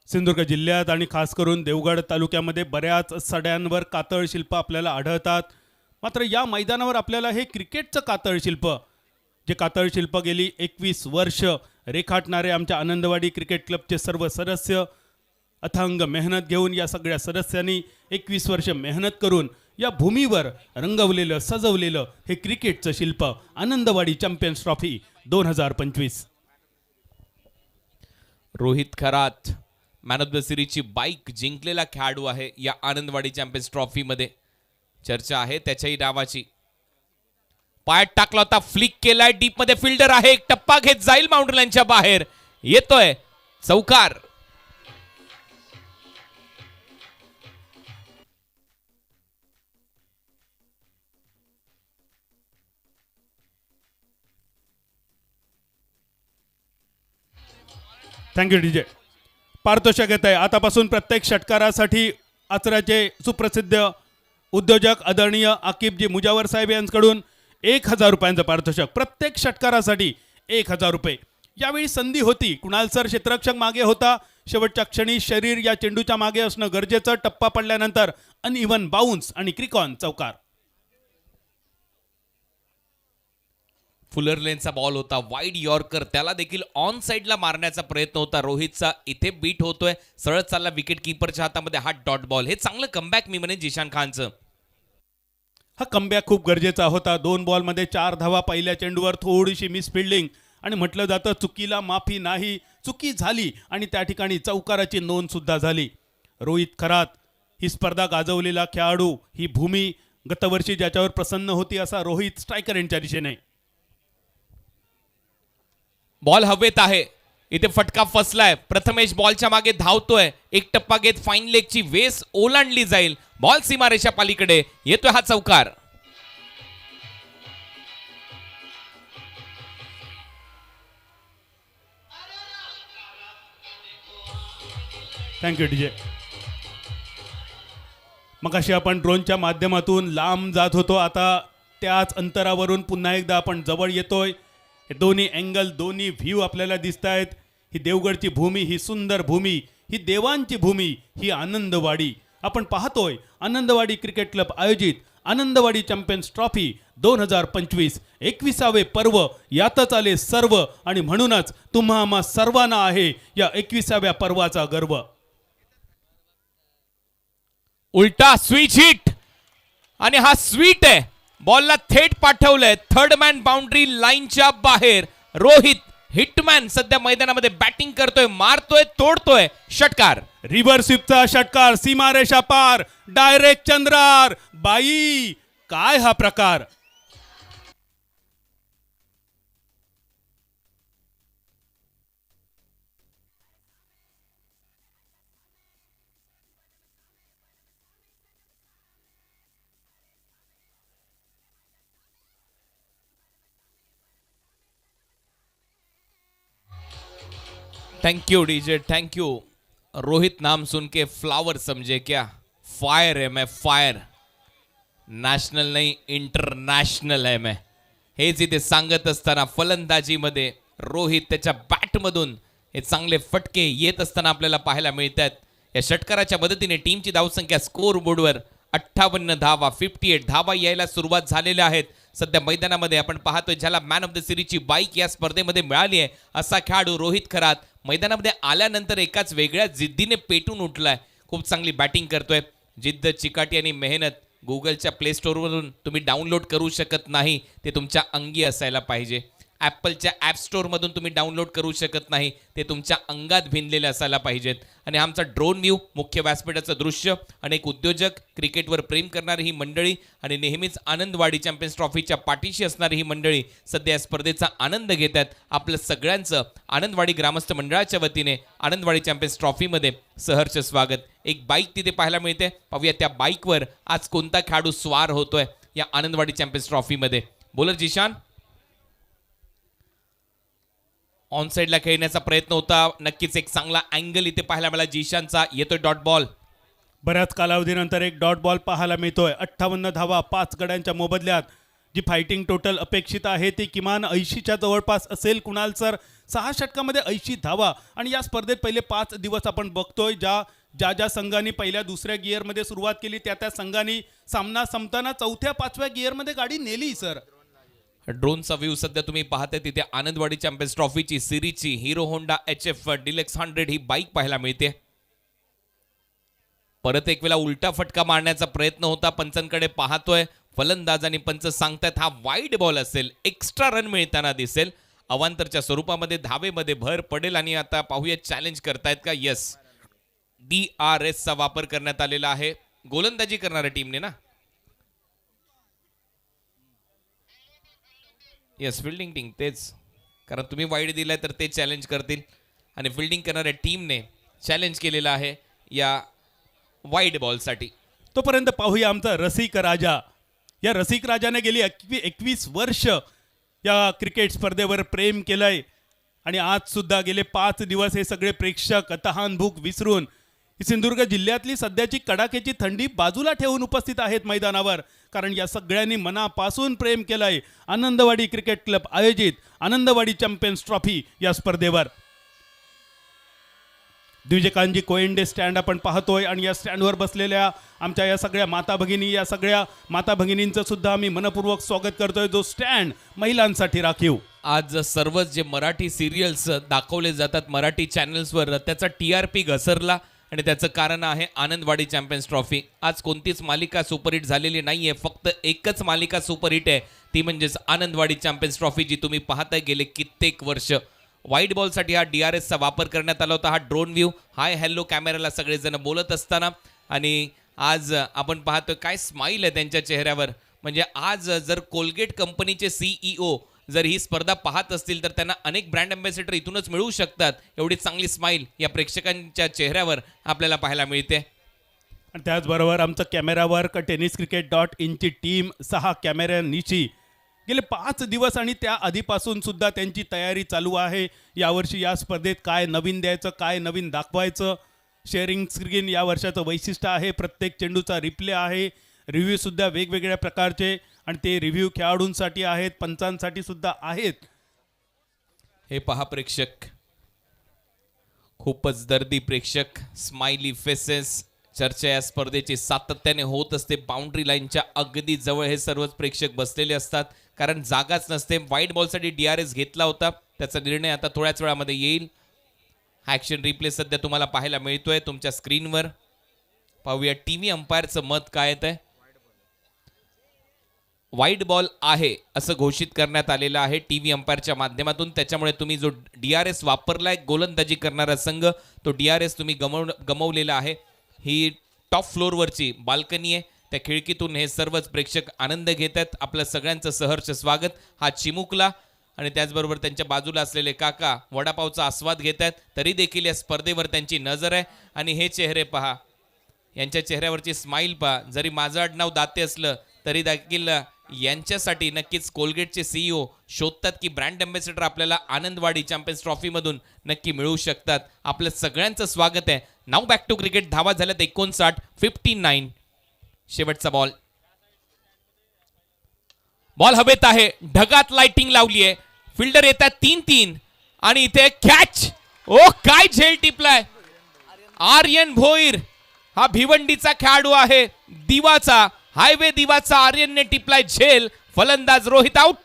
सिंधुदुर्ग जिल्ह्यात आणि खास करून देवगड तालुक्यामध्ये बऱ्याच सड्यांवर कातळ शिल्प आपल्याला आढळतात. मात्र या मैदानावर आपल्याला हे क्रिकेटचं कातळ शिल्प, जे कातळ शिल्प गेली 21 वर्ष रेखाटणारे आमच्या आनंदवाडी क्रिकेट क्लबचे सर्व सदस्य, अथांग मेहनत घेऊन या सगळ्या सदस्यांनी 21 वर्ष मेहनत करून या भूमीवर रंगवलेलं सजवलेलं हे क्रिकेटचं शिल्प Anandwadi champions trophy 2025. Rohit Kharat man of the सिरीजची बाईक जिंकलेला खेळाडू आहे या आनंदवाडी चॅम्पियन्स ट्रॉफीमध्ये. चर्चा आहे त्याच्याही नावाची. पायात टाकला होता, फ्लिक केलाय, डीप मध्ये फिल्डर आहे, एक टप्पा घेत जाईल बाउंड्री लाईनच्या बाहेर. येतोय चौकार. Thank you DJ. पारितोषिक येत आहे आतापासून प्रत्येक षटकारासाठी आचऱ्याचे सुप्रसिद्ध उद्योजक आदरणीय आकिबजी मुजावर साहेब यांच्याकडून 1000 रुपयांचं पारितोषिक. प्रत्येक षटकारासाठी 1000 रुपये. यावेळी संधी होती. कुणाल सर क्षेत्ररक्षक मागे होता. शेवटच्या क्षणी शरीर या चेंडूच्या मागे असणं गरजेचं. टप्पा पडल्यानंतर अनइव्हन बाउन्स आणि क्रिकॉन चौकार. फुलर लेनचा बॉल होता, वाईड यॉर्कर, त्याला देखील ऑन साइडला मारण्याचा प्रयत्न होता रोहितचा. इथे बीट होतोय, सरळ चालला विकेट किपरच्या हातामध्ये हा डॉट बॉल. हे चांगलं कमबॅक मी म्हणेन जिशान खानचं. हा कमबॅक खूप गरजेचा होता. 2 बॉलमध्ये 4 धावा. पहिल्या चेंडूवर थोडीशी मिस फिल्डिंग आणि म्हटलं जातं चुकीला माफी नाही. चुकी झाली आणि त्या ठिकाणी चौकाराची नोंद सुद्धा झाली. रोहित खरात ही स्पर्धा गाजवलेला खेळाडू, ही भूमी गतवर्षी ज्याच्यावर प्रसन्न होती असा रोहित स्ट्रायकर यांच्या दिशेने. बॉल हवेत आहे, इथे फटका फसलाय. प्रथमेश बॉलच्या मागे धावतोय, एक टप्पा घेत फाईन लेगची वेस ओलांडली जाईल. बॉल सीमारेषा पलीकडे. येतोय हा चौकार. Thank you DJ. मग अशी आपण ड्रोनच्या माध्यमातून लांब जात होतो. आता त्याच अंतरावरून पुन्हा एकदा आपण जवळ येतोय. हे दोन्ही अँगल, दोन्ही व्ह्यू आपल्याला दिसत आहेत. ही देवगडची भूमी, ही सुंदर भूमी, ही देवांची भूमी, ही आनंदवाडी. आपण पाहतोय आनंदवाडी क्रिकेट क्लब आयोजित आनंदवाडी चॅम्पियन्स ट्रॉफी 2025. 21वे पर्व यातच आले सर्व, आणि म्हणूनच तुम्हा आम्हा सर्वांना आहे या 21व्या पर्वाचा गर्व. उलटा स्विच हिट आणि हा स्वीट आहे. बॉलला थेट पाठवलंय थर्ड मॅन बाउंड्री लाईनच्या बाहेर. रोहित हिटमॅन सध्या मैदानामध्ये बॅटिंग करतोय, मारतोय, तोडतोय. षटकार, रिव्हर्स स्वीपचा षटकार, सीमारेषा पार, डायरेक्ट चंद्रार. बाई, काय हा प्रकार. Thank you DJ, thank you. Rohit नाम सुन के फ्लावर समझे क्या? फायर है मैं, फायर. नॅशनल नाही, इंटरनॅशनल आहे मैं. हेच इथे सांगत असताना फलंदाजीमध्ये रोहित त्याच्या बॅटमधून हे चांगले फटके येत असताना आपल्याला पाहायला मिळतात. या षटकाराच्या मदतीने टीमची धावसंख्या स्कोर बोर्डवर 58 धावा, 58 धावा यायला सुरुवात झालेल्या आहेत. सध्या मैदानामध्ये आपण पाहतोय ज्याला मॅन ऑफ द सिरीजची बाईक या स्पर्धेमध्ये मिळाली आहे असा खेळाडू रोहित खरात मैदानामध्ये आल्यानंतर एकाच वेगळ्या जिद्दीने पेटून उठलाय. खूप चांगली बॅटिंग करतोय. जिद्द, चिकाटी आणि मेहनत गुगलच्या प्ले स्टोअरवरून तुम्ही डाउनलोड करू शकत नाही, ते तुमच्या अंगी असायला पाहिजे. ॲपलच्या ॲप स्टोअरमधून तुम्ही डाउनलोड करू शकत नाही, ते तुमच्या अंगात भिनलेले असायला पाहिजेत. आणि आमचा ड्रोन व्ह्यू, मुख्य व्यासपीठाचं दृश्य, अनेक उद्योजक, क्रिकेटवर प्रेम करणारी ही मंडळी आणि नेहमीच आनंदवाडी चॅम्पियन्स ट्रॉफीच्या पाठीशी असणारी ही मंडळी सध्या या स्पर्धेचा आनंद घेतात. आपलं सगळ्यांचं आनंदवाडी ग्रामस्थ मंडळाच्या वतीने आनंदवाडी चॅम्पियन्स ट्रॉफीमध्ये सहर्ष स्वागत. एक बाईक तिथे पाहायला मिळते. पाहूया त्या बाईकवर आज कोणता खेळाडू स्वार होतोय या आनंदवाडी चॅम्पियन्स ट्रॉफीमध्ये. बोलर जिशान ऑन साईडला खेळण्याचा प्रयत्न होता. नक्कीच एक चांगला अँगल इथे पाहायला मिळाला जिशानचा. येतोय डॉट बॉल. बऱ्याच कालावधीनंतर एक डॉट बॉल पाहायला मिळतोय. 58 धावा 5 गड्यांच्या मोबदल्यात. जी फायटिंग टोटल अपेक्षित आहे ती किमान 80च्या जवळपास असेल. कुणाल सर 6 षटकामध्ये 80 धावा. आणि या स्पर्धेत पहिले 5 दिवस आपण बघतोय ज्या संघांनी पहिल्या दुसऱ्या गिअरमध्ये सुरुवात केली त्या संघांनी सामना संपताना 4-5व्या गिअरमध्ये गाडी नेली सर. ड्रोनचा व्ह्यू सध्या तुम्ही पाहताय तिथे आनंदवाडी चॅम्पियन्स ट्रॉफीची सिरीजची हिरो होंडा HF डिलेक्स 100 ही बाईक पाहायला मिळते. परत एक वेळा उलटा फटका मारण्याचा प्रयत्न होता. पंचांकडे पाहतोय फलंदाज आणि पंच सांगतायत हा वाईड बॉल असेल, एक्स्ट्रा रन मिळताना दिसेल. अवांतरच्या स्वरूपामध्ये धावेमध्ये भर पडेल. आणि आता पाहूया चॅलेंज करतायत का. यस, DRS चा वापर करण्यात आलेला आहे. गोलंदाजी करणाऱ्या टीमने ना. येस, फिल्डिंग टीम तेच, कारण तुम्ही वाईड दिलाय तर ते चॅलेंज करतील. आणि फिल्डिंग करणाऱ्या टीमने चॅलेंज केलेलं आहे या वाईड बॉलसाठी. तोपर्यंत पाहूया आमचा रसिक राजा. या रसिक राजाने गेली 21 वर्ष या क्रिकेट स्पर्धेवर प्रेम केलंय. आणि आज सुद्धा गेले 5 दिवस हे सगळे प्रेक्षक तहान भूक विसरून सिंधुदुर्ग जिल्ह्यातली सध्याची कडाक्याची थंडी बाजूला ठेवून उपस्थित आहेत मैदानावर. कारण या सगळ्यांनी मनापासून प्रेम केलंय आनंदवाडी क्रिकेट क्लब आयोजित आनंदवाडी चॅम्पियन्स ट्रॉफी या स्पर्धेवर. द्विजकांजी कोयंडे स्टँड आपण पाहतोय. आणि या स्टँडवर बसलेल्या आमच्या या सगळ्या माता भगिनी, या सगळ्या माता भगिनींचं सुद्धा आम्ही मनपूर्वक स्वागत करतोय. जो स्टँड महिलांसाठी राखीव. आज सर्वच जे मराठी सिरियल्स दाखवले जातात मराठी चॅनल्सवर त्याचा TRP घसरला. आणि त्याचं कारण आहे आनंदवाडी चॅम्पियन्स ट्रॉफी. आज कोणतीच मालिका सुपरहिट झालेली नाहीये, फक्त एकच मालिका सुपरहिट आहे, ती म्हणजेच आनंदवाडी चॅम्पियन्स ट्रॉफी, जी तुम्ही पाहताय गेले कित्येक वर्ष. व्हाईट बॉलसाठी हा DRS चा वापर करण्यात आला होता. हा ड्रोन व्ह्यू, हाय हॅलो कॅमेराला सगळेजण बोलत असताना. आणि आज आपण पाहतोय काय स्माईल आहे त्यांच्या चेहऱ्यावर. म्हणजे आज जर कोलगेट कंपनीचे CEO जर ही स्पर्धा पाहत असतील तर त्यांना अनेक ब्रँड अँबॅसेडर इथूनच मिळू शकतात. एवढी चांगली स्माईल या प्रेक्षकांच्या चेहऱ्यावर आपल्याला पाहायला मिळते. आणि त्याचबरोबर आमचं कॅमेरावर tenniscricket.inची टीम 6 कॅमेऱ्यांनीची गेले 5 दिवस आणि त्या आधीपासून सुद्धा त्यांची तयारी चालू आहे. यावर्षी या स्पर्धेत काय नवीन द्यायचं, काय नवीन दाखवायचं. शेअरिंग स्क्रीन या वर्षाचं वैशिष्ट्य आहे. प्रत्येक चेंडूचा रिप्ले आहे. रिव्ह्यूसुद्धा वेगवेगळ्या प्रकारचे. आणि ते रिव्ह्यू खेळाडूंसाठी आहेत, पंचांसाठी सुद्धा आहेत. हे पहा प्रेक्षक, खूपच दर्दी प्रेक्षक, स्माइली फेसेस. चर्चा या स्पर्धेची सातत्याने होत असते. बाउंड्री लाईनच्या अगदी जवळ हे सर्वच प्रेक्षक बसलेले असतात, कारण जागाच नसते. व्हाईट बॉलसाठी DRS घेतला होता, त्याचा निर्णय आता थोड्याच वेळामध्ये येईल. हा ॲक्शन रिप्ले सध्या तुम्हाला पाहायला मिळतोय तुमच्या स्क्रीनवर. पाहूया टीव्ही अंपायरचं मत काय येत आहे. वाईड बॉल आहे असं घोषित करण्यात आलेलं आहे टीव्ही अंपायरच्या माध्यमातून. त्याच्यामुळे तुम्ही जो DRS वापरलाय गोलंदाजी करणारा संघ, तो DRS तुम्ही गमवलेला आहे. ही टॉप फ्लोअरवरची बाल्कनी आहे, त्या खिडकीतून हे सर्वच प्रेक्षक आनंद घेत आहेत. आपलं सगळ्यांचं सहर्ष स्वागत. हा चिमुकला आणि त्याचबरोबर त्यांच्या बाजूला असलेले काका वडापावचा आस्वाद घेत आहेत. तरी देखील या स्पर्धेवर त्यांची नजर आहे. आणि हे चेहरे पहा, यांच्या चेहऱ्यावरची स्माईल पहा. जरी माझं आडनाव दाते असलं तरी देखील यांच्यासाठी नक्कीच कोलगेटचे CEO शोधतात की ब्रँड अँबॅसेडर आपल्याला आनंदवाडी चॅम्पियन्स ट्रॉफीमधून नक्की मिळू शकतात. आपलं सगळ्यांचं स्वागत आहे. नाव बॅक टू क्रिकेट. धावा झाल्यात 59, 59. शेवटचा बॉल. बॉल हवेत आहे, ढगात लाइटिंग लावली आहे. फिल्डर येतात 3-3 आणि इथे कॅच. ओ काय झेल टिपलाय. आर्यन भोईर हा भिवंडीचा खेळाडू आहे. दिवाचा, हायवे दिवाचा आर्यनने टिपलाय झेल. फलंदाज रोहित आउट.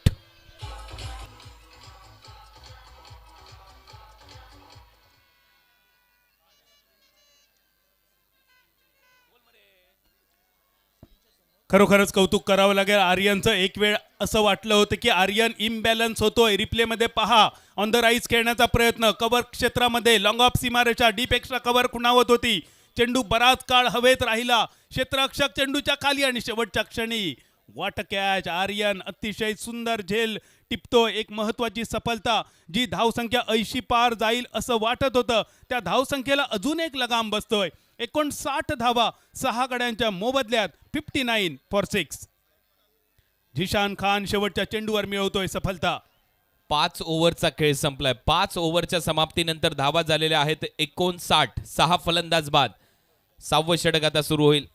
खरोखरच कौतुक करावं लागेल आर्यनचं. एक वेळ असं वाटलं होतं की आर्यन इम्बॅलन्स होतोय. रिप्लेमध्ये पहा, ऑन द राईज खेळण्याचा प्रयत्न, कव्हर क्षेत्रामध्ये लॉंग ऑफ सीमारेषा, डीप एक्स्ट्रा कव्हर खुणावत होती. चेंडू बराच काळ हवेत राहिला. क्षेत्ररक्षक चेंडूच्या खाली आणि शेवटच्या क्षणी वॉट कॅच. आर्यन अतिशय सुंदर झेल टिपतो. एक महत्त्वाची सफलता. जी धावसंख्या 80 पार जाईल असं वाटत होतं, त्या धावसंख्येला अजून एक लगाम बसतोय. 59 धावा 6 गड्यांच्या मोबदल्यात. 59 फॉर 6. झिशान खान शेवटच्या चेंडूवर मिळवतोय सफलता. 5 ओव्हरचा खेळ संपलाय. 5 ओव्हरच्या समाप्तीनंतर धावा झालेल्या आहेत 59. 6 फलंदाज बाद. 6वं षटक आता सुरू होईल.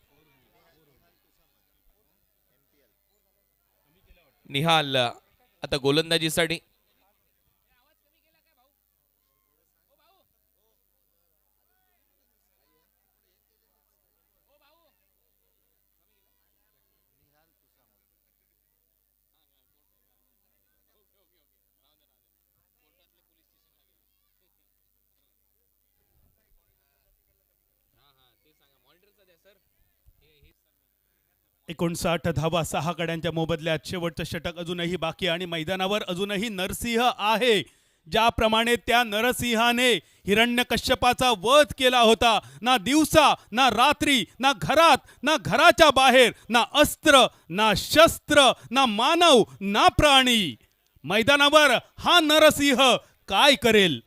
निहाल आता गोलंदाजीसाठी. एकोणसाठ धावा 6 गड्यांच्या मोबदल्यात. शेवटचं षटक अजूनही बाकी आणि मैदानावर अजूनही नरसिंह आहे. ज्याप्रमाणे त्या नरसिंहाने हिरण्यकश्यपाचा वध केला होता, ना दिवसा ना रात्री, ना घरात ना घराच्या बाहेर, ना अस्त्र ना शस्त्र, ना मानव ना प्राणी, मैदानावर हा नरसिंह काय करेल.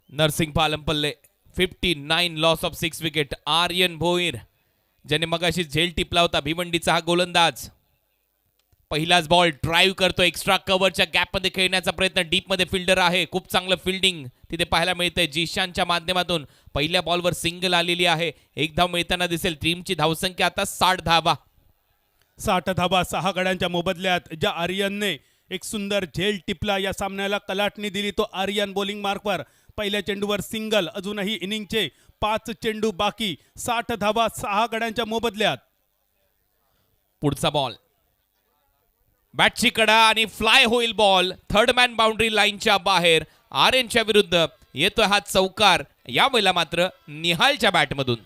Narsing Palampalle 59 loss of 6 wicket. Aryan Bhoir ज्याने मगाशी झेल टिपला होता, भिवंडीचा हा गोलंदाज. पहिलाच बॉल ड्राईव्ह करतो. एक्स्ट्रा कव्हरच्या गॅपमध्ये खेळण्याचा प्रयत्न. डीपमध्ये फिल्डर आहे. खूप चांगलं फिल्डिंग तिथे पाहायला मिळतंय. जिशानच्या माध्यमातून पहिल्या बॉलवर सिंगल आलेली आहे. एक धाव मिळताना दिसेल. टीमची धावसंख्या आता 60 धावा. 60 धावा 6 गड्यांच्या मोबदल्यात. ज्या आर्यनने एक सुंदर झेल टिपला, या सामन्याला कलाटणी दिली, तो आर्यन बॉलिंग मार्कवर. पहिल्या चेंडूवर सिंगल. अजूनही इनिंगचे 5 चेंडू बाकी. 60 धावा 6 गड्यांच्या मोबदल्यात. पुढचा बॉल, बॅटची कडा आणि फ्लाय होईल बॉल. थर्ड मॅन बाउंड्री लाईनच्या बाहेर. आर्यनच्या विरुद्ध येतोय हा चौकार. यावेळेला मात्र निहालच्या बॅटमधून.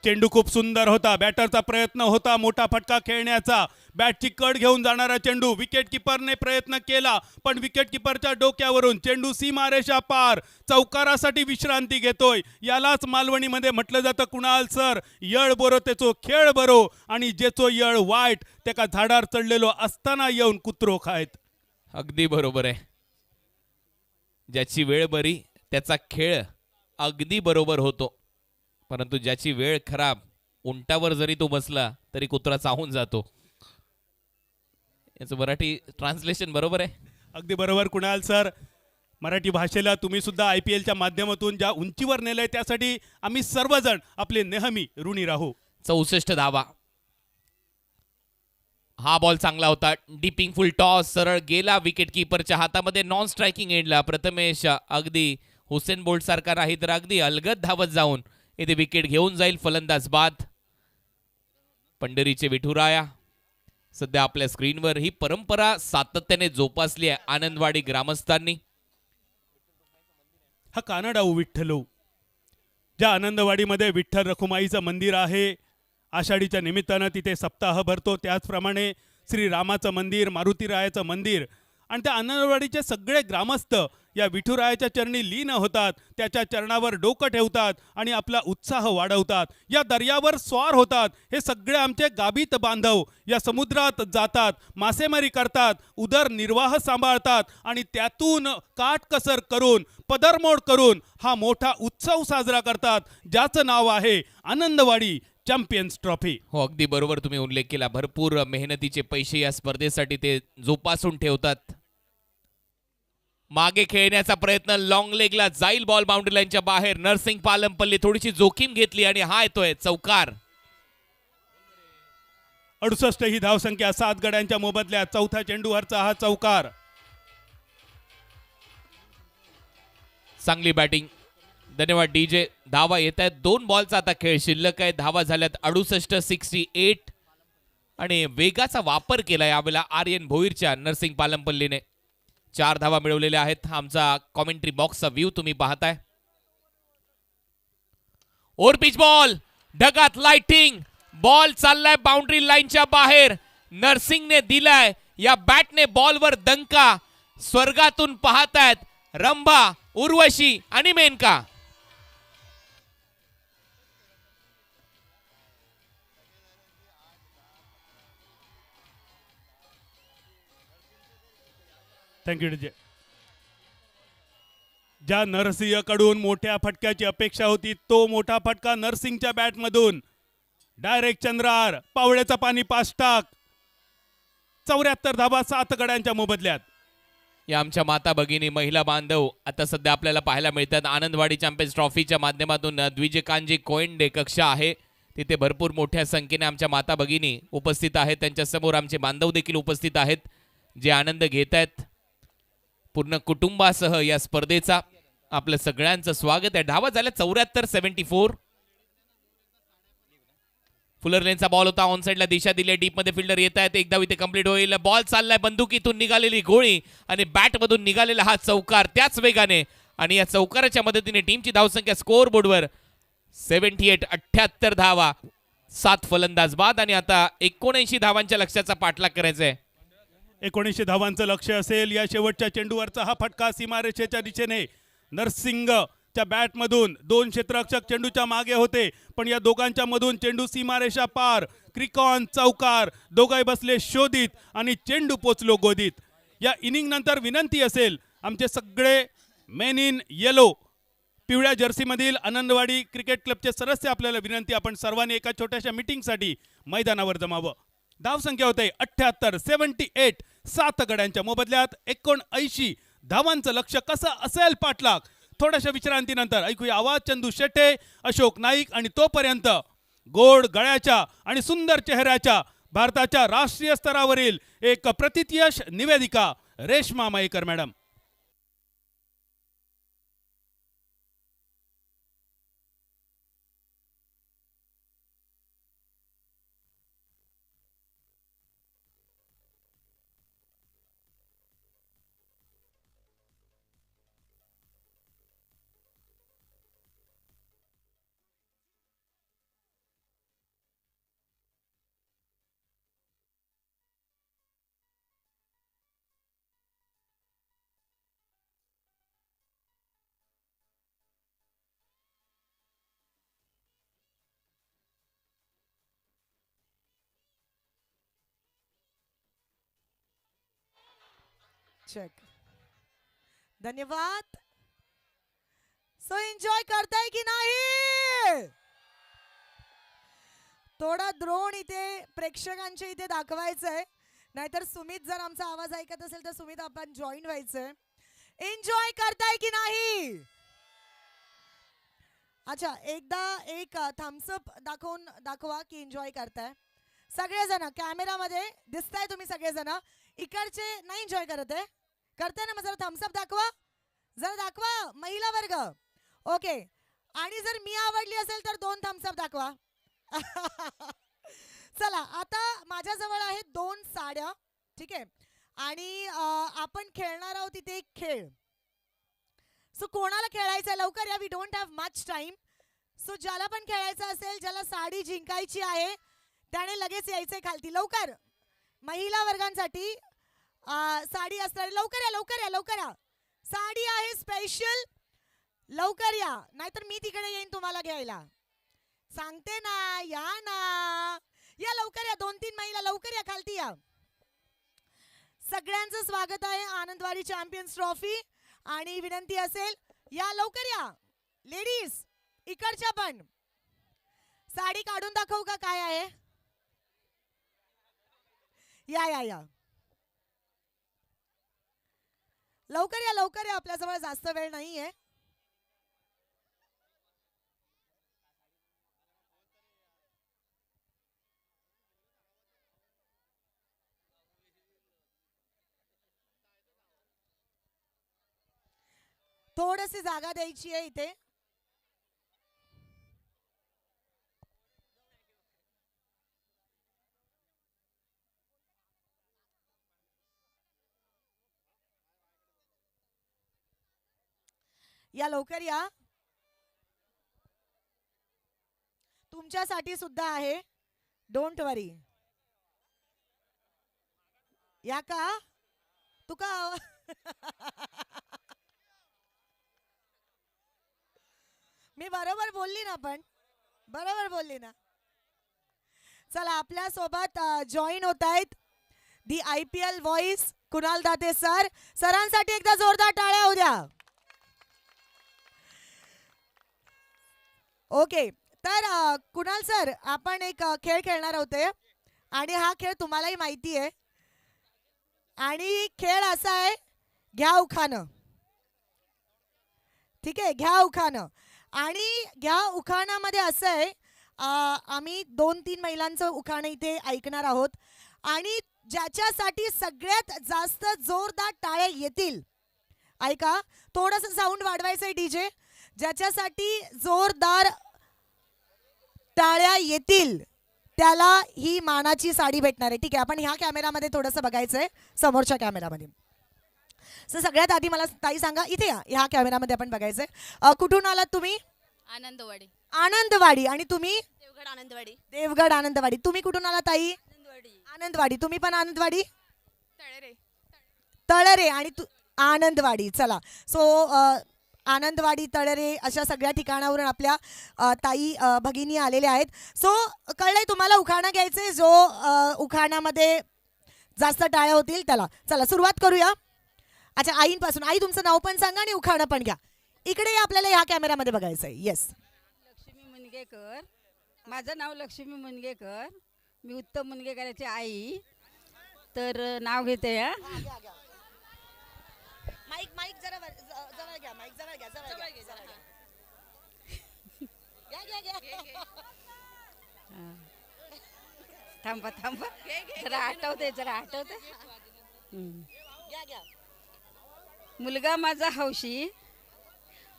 चेंडू खूप सुंदर होता. बॅटरचा प्रयत्न होता मोठा फटका खेळण्याचा. बॅटची कड घेऊन जाणारा चेंडू. विकेट किपरने प्रयत्न केला, पण विकेट किपरच्या डोक्यावरून चेंडू सीमारेषा पार. चौकारासाठी विश्रांती घेतोय. यालाच मालवणीमध्ये म्हटलं जातं, कुणाल सर, यळ बरो तेचो खेळ बरो, आणि जेचो यळ वाईट त्याका झाडार चढलेलो असताना येऊन कुत्रो खायत. अगदी बरोबर आहे. ज्याची वेळ बरी त्याचा खेळ अगदी बरोबर होतो, परंतु ज्याची वेळ खराब, उंटावर जरी तो बसला तरी कुत्रा चाहून जातो. याचं मराठी ट्रान्सलेशन बरोबर आहे. अगदी बरोबर कुणाल सर. मराठी भाषेला तुम्ही सुद्धा IPLच्या माध्यमातून ज्या उंचीवर नेलंय त्यासाठी आम्ही सर्वजण आपले नेहमी ऋणी राहू. 64 धावा. हा बॉल चांगला होता. डिपिंग फुल टॉस सरळ गेला विकेट किपरच्या हातामध्ये. नॉन स्ट्रायकिंग एंडला प्रथमेश अगदी हुसेन बोल्ट सारखा नाही तर अगदी अलगद धावत जाऊन इथे विकेट घेऊन जाईल. फलंदाज बाद. पंढरीचे विठुराया सध्या आपल्या स्क्रीनवर. ही परंपरा सातत्याने जोपासली आहे आनंदवाडी ग्रामस्थांनी. हा कानडाऊ विठ्ठलो, ज्या आनंदवाडीमध्ये विठ्ठल रखुमाईचं मंदिर आहे, आषाढीच्या निमित्तानं तिथे सप्ताह भरतो. त्याचप्रमाणे श्रीरामाचं मंदिर, मारुतीरायाचं मंदिर आणि त्या आनंदवाडीचे सगळे ग्रामस्थ या विठुरायाच्या चरणी लीन होतात, त्याच्या चरणावर डोकं ठेवतात आणि आपला उत्साह वाढवतात. या दर्यावर स्वार होतात. हे सगळे आमचे गाभित बांधव या समुद्रात जातात, मासेमारी करतात, उदरनिर्वाह सांभाळतात आणि त्यातून काटकसर करून, पदरमोड करून हा मोठा उत्सव साजरा करतात, ज्याचं नाव आहे आनंदवाडी चॅम्पियन्स ट्रॉफी. हो, अगदी बरोबर तुम्ही उल्लेख केला. भरपूर मेहनतीचे पैसे या स्पर्धेसाठी ते जोपासून ठेवतात. मागे खेळण्याचा प्रयत्न, लॉंग लेगला जाईल बॉल बाउंड्री लाईनच्या बाहेर. नरसिंग पालमपल्ली थोडीशी जोखीम घेतली आणि हा येतोय चौकार. 68 ही धावसंख्या 7 गड्यांच्या मोबदल्यात. चौथा चेंडूवरचा हा चौकार. चांगली बॅटिंग. धन्यवाद डीजे. धावा येत आहेत. 2 बॉलचा आता खेळ शिल्लक आहे. धावा झाल्यात 68, 68 आणि वेगाचा वापर केला यावेळेला आर्यन भोईरच्या नरसिंग पालमपल्लीने. 4 धावा मिळवलेल्या आहेत. आमचा कॉमेंट्री बॉक्सचा व्ह्यू तुम्ही पाहताय. ओव्हर पिच बॉल, ढगात लाइटिंग, बॉल चाललाय बाउंड्री लाईनच्या बाहेर. नरसिंगने दिलाय या बॅटने बॉलवर दंका. स्वर्गातून पाहतायत रंभा, उर्वशी आणि मेनका. Thank you DJ. ज्या नरसिंहकडून मोठ्या फटक्याची अपेक्षा होती, तो मोठा फटका नरसिंगच्या बॅटमधून. डायरेक्ट चंद्रार, पावळ्याचा पाणी 5 टाक. 74 धावा 7 गड्यांच्या मोबदल्यात. या आमच्या माता भगिनी, महिला बांधव आता सध्या आपल्याला पाहायला मिळतात. आनंदवाडी चॅम्पियन्स ट्रॉफीच्या माध्यमातून द्विजकांजी कोयंडे कक्षा आहे, तिथे भरपूर मोठ्या संख्येने आमच्या माता भगिनी उपस्थित आहेत. त्यांच्यासमोर आमचे बांधव देखील उपस्थित आहेत, जे आनंद घेत आहेत पूर्ण कुटुंबासह या स्पर्धेचा. आपलं सगळ्यांचं स्वागत आहे. धावा झाल्या 74, 74. फुलर लेनचा बॉल होता. ऑन साइडला दिशा दिली. डीप मध्ये फिल्डर येत आहेत. एकदा इथे कंप्लीट होईल. बॉल चाललाय बंदुकीतून निघालेली गोळी आणि बॅट मधून निघालेला हा चौकार त्याच वेगाने. आणि या चौकाराच्या मदतीने टीमची धावसंख्या स्कोअर बोर्डवर 78, 78 धावा. 7 फलंदाज बाद आणि आता 79 धावांच्या लक्ष्याचा पाठलाग करायचा आहे. 19 धावांचं लक्ष असेल. या शेवटच्या चेंडूवरचा हा फटका सीमारेषेच्या दिशेने. नरसिंगच्या बॅटमधून 2 क्षेत्ररक्षक चेंडूच्या मागे होते, पण या दोघांच्या मधून चेंडू सीमारेषा पार. क्रिकॉन चौकार. दोघाही बसले शोधित आणि चेंडू पोचलो गोदीत. या इनिंग नंतर विनंती असेल, आमचे सगळे मेन इन येलो पिवळ्या जर्सीमधील आनंदवाडी क्रिकेट क्लबचे सदस्य, आपल्याला विनंती, आपण सर्वांनी एका छोट्याशा मीटिंगसाठी मैदानावर जमावं. धावसंख्या होते 78, 78. 7 गड्यांच्या मोबदल्यात 79 धावांचं लक्ष. कसं असेल पाठलाग? थोड्याशा विश्रांतीनंतर ऐकूया आवाज चंदू शेट्टे, अशोक नाईक आणि तोपर्यंत गोड गळ्याच्या आणि सुंदर चेहऱ्याच्या भारताच्या राष्ट्रीय स्तरावरील एक प्रतिथयश निवेदिका रेश्मा मयेकर मॅडम. चेक. धन्यवाद. सो एंजॉय करताय की नाही? थोडा द्रोण इथे प्रेक्षकांच्या इथे दाखवायचंय, नाहीतर सुमित जर आमचा आवाज ऐकत असेल तर सुमित आपण जॉईन व्हायचंय. एंजॉय करताय की नाही? अच्छा, एकदा एक थम्स अप दाखवा की एंजॉय करताय. सगळेजण कॅमेरामध्ये दिसताय तुम्ही सगळेजण. इकडचे नाही एन्जॉय करत आहे, करते ना? मग जरा थम्सअप दाखवा, जरा दाखवा महिला वर्ग. ओके, आणि जर मी आवडली असेल तर 2 थम्सअप दाखवा. चला, आता माझ्याजवळ आहेत 2 साड्या, ठीक आहे, आणि आपण खेळणार आहोत इथे एक खेळ. सो कोणाला खेळायचं आहे लवकर या, we don't have much time. So ज्याला पण खेळायचं असेल, ज्याला साडी जिंकायची आहे, त्याने लगेच यायचंय खालती लवकर. महिला वर्गांसाठी साडी असणार, लवकर या लवकर या लवकर या. साडी आहे स्पेशल, लवकर या, नाहीतर मी तिकडे येईन तुम्हाला घ्यायला. सांगते ना, या ना, या लवकर या. 2-3 महिला लवकर या, खालती या. सगळ्यांचं स्वागत आहे आनंदवाडी चॅम्पियन्स ट्रॉफी. आणि विनंती असेल, या लवकर या लेडीज, इकडच्या पण. साडी काढून दाखवू का काय आहे? या या या, लवकर या लवकर या, आपल्याजवळ जास्त वेळ नाहीये. थोडीशी जागा द्यायची आहे इथे. या लवकर या, तुमच्यासाठी सुद्धा आहे, डोंट वरी. या का तुका मी बरोबर बोलली ना? पण बरोबर बोलली ना? चला, आपल्या सोबत जॉईन होत आहेत the IPL voice Kunal Date sir. सरांसाठी एकदा जोरदार टाळ्या होऊ द्या. ओके, तर कुणाल सर, आपण एक खेळ खेळणार होते आणि हा खेळ तुम्हालाही माहिती आहे. आणि खेळ असा आहे, घ्या उखाणं. ठीक आहे, घ्या उखाणं. आणि घ्या उखाणामध्ये असं आहे, आम्ही 2-3 महिलांचं उखाणं इथे ऐकणार आहोत आणि ज्याच्यासाठी सगळ्यात जास्त जोरदार टाळ्या येतील, ऐका, थोडंसं साऊंड वाढवायचं आहे डीजे, ज्याच्यासाठी जोरदार टाळ्या येतील त्याला ही मानाची साडी भेटणार आहे. ठीक आहे, आपण ह्या कॅमेरामध्ये थोडंसं बघायचंय, समोरच्या कॅमेरामध्ये. सगळ्यात आधी मला ताई सांगा, इथे या, ह्या कॅमेरामध्ये आपण बघायचंय. कुठून आलात तुम्ही? आनंदवाडी. आनंदवाडी. आणि तुम्ही? देवगड आनंदवाडी. देवगड आनंदवाडी. तुम्ही कुठून आला ताई? आनंदवाडी. आनंदवाडी. तुम्ही पण आनंदवाडी? तळेरे. तळरे. आणि आनंदवाडी. चला, सो आनंदवाडी, तळरे अशा सगळ्या ठिकाणावरून आपल्या ताई भगिनी आलेल्या आहेत. सो कळलंय तुम्हाला उखाणा घ्यायचंय, जो उखाणामध्ये जास्त टाळ्या होतील त्याला. चला सुरुवात करूया. अच्छा, आईंपासून. आई, तुमचं नाव पण सांगा आणि उखाणं पण घ्या. इकडे आपल्याला ह्या कॅमेरामध्ये बघायचंय. येस. लक्ष्मी मुनगेकर. माझं नाव लक्ष्मी मुनगेकर. मी उत्तम मुनगेकरांची आई. तर नाव घेते. या माईक जरा जवळ घ्या. माईक जवळ घ्या. थांबा थांबा, जरा आठवते. मुलगा माझा हौशी,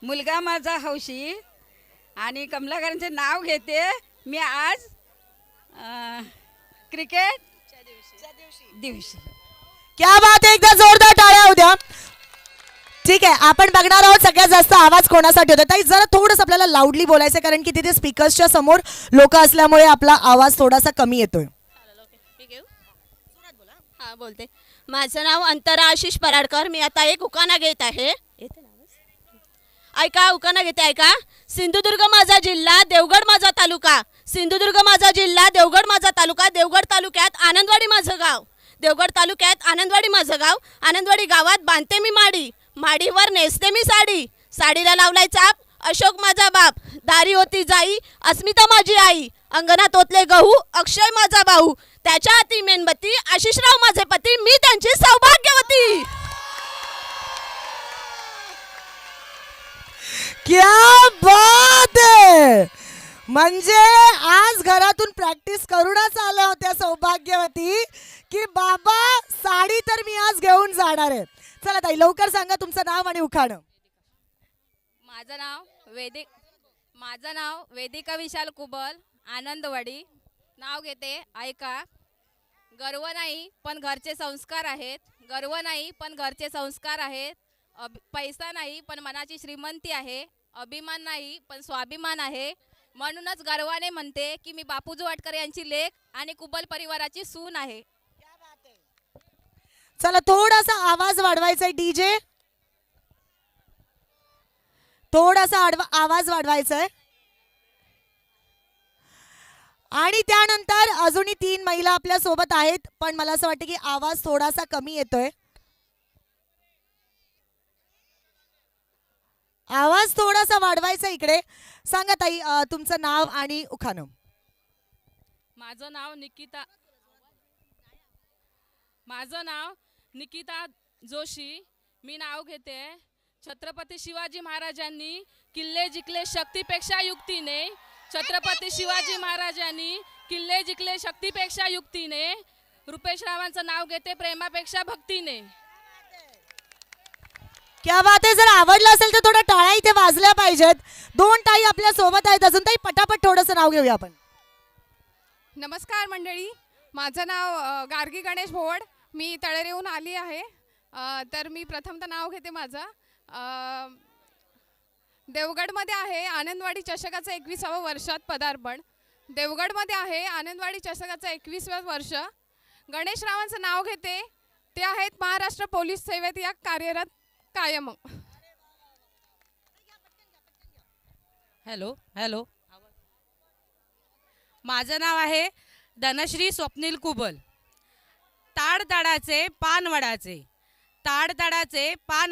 मुलगा माझा हौशी. आणि कमलाकरांचे नाव घेते मी आज क्रिकेट दिवशी. क्या बात आहे, एकदा जोरदार टाळ्या होऊ द्या. ठीक आहे, आपण बघणार आहोत सगळ्यात जास्त आवाज कोणासाठी होता. ताई, जरा थोडंसं आपल्याला लाऊडली बोलायचं, कारण की तिथे स्पीकर्सच्या समोर लोक असल्यामुळे आपला आवाज थोडासा कमी येतोय. हा, बोलते. माझं नाव अंतरा आशिष पराडकर. मी आता एक उखाणा घेत आहे. ऐका, उखाणा घेते, ऐका. सिंधुदुर्ग माझा जिल्हा, देवगड माझा तालुका. सिंधुदुर्ग माझा जिल्हा, देवगड माझा तालुका. देवगड तालुक्यात आनंदवाडी माझं गाव. देवगड तालुक्यात आनंदवाडी माझं गाव. आनंदवाडी गावात बांधते मी माडी. माडीवर नेसते मी साडी. साडीला लावलाय चाप अशोक माझा बाप. दारी होती जाई अस्मिता माझी आई. अंगणात ओतले गहू अक्षय माझा भाऊ. त्याच्या हाती मेणबत्ती आशिषराव माझे पती. मी त्यांची सौभाग्यवती. क्या बात है, म्हणजे आज घरातून प्रॅक्टिस करूनच आल्या होत्या सौभाग्यवती की बाबा साडी तर मी आज घेऊन जाणार आहे. चला ताई लवकर सांगा तुमचं नाव आणि उखाणं. माझं नाव वेदिका विशाल कुबल, आनंदवाडी. नाव घेते, ऐका. गर्व नाही पण घरचे संस्कार आहेत. गर्व नाही पण घरचे संस्कार आहेत. पैसा नाही पण मनाची श्रीमंती आहे. अभिमान नाही पण स्वाभिमान आहे. म्हणूनच गर्वाने म्हणते की मी बापूजी वाटकर यांची लेक आणि कुबल परिवाराची सून आहे. चला थोडासा आवाज वाढवायचा आहे डीजे, थोडासा आवाज वाढवायचा आहे. आणि त्यानंतर अजूनही 3 महिला आपल्या सोबत आहेत, पण मला असं वाटतं की आवाज थोडासा कमी येतोय. आवाज थोडासा वाढवायचा इकडे. सांगा ताई तुमचं नाव आणि उखाणं. माझं नाव निकिता जोशी. मी नाव घेते. छत्रपती शिवाजी महाराजांनी किल्ले जिंकले शक्तीपेक्षा युक्तीने. छत्रपती शिवाजी महाराजांनी किल्ले जिंकले शक्तीपेक्षा युक्तीने. रुपेश रावांचं नाव घेते प्रेमापेक्षा भक्तीने. क्या बात आहे. जर आवडलं असेल तर थोडा टाळ्या इथे वाजल्या पाहिजेत. 2 ताई आपल्या सोबत आहेत अजून. ताई पटापट थोडंसं नाव घेऊया आपण. नमस्कार मंडळी, माझं नाव गार्गी गणेश भोवड. मी तळेरेहून आली आहे. तर मी प्रथमतः नाव घेते माझं. देवगडमध्ये आहे आनंदवाडी चषकाचं 21व्या वर्षात पदार्पण. देवगडमध्ये आहे आनंदवाडी चषकाचं 21व्या वर्ष. गणेश रावांचं नाव घेते. ते आहेत महाराष्ट्र पोलीस सेवेत या कार्यरत कायम. हॅलो. माझं नाव आहे धनश्री स्वप्नील कुबल. ताडताडाचे पान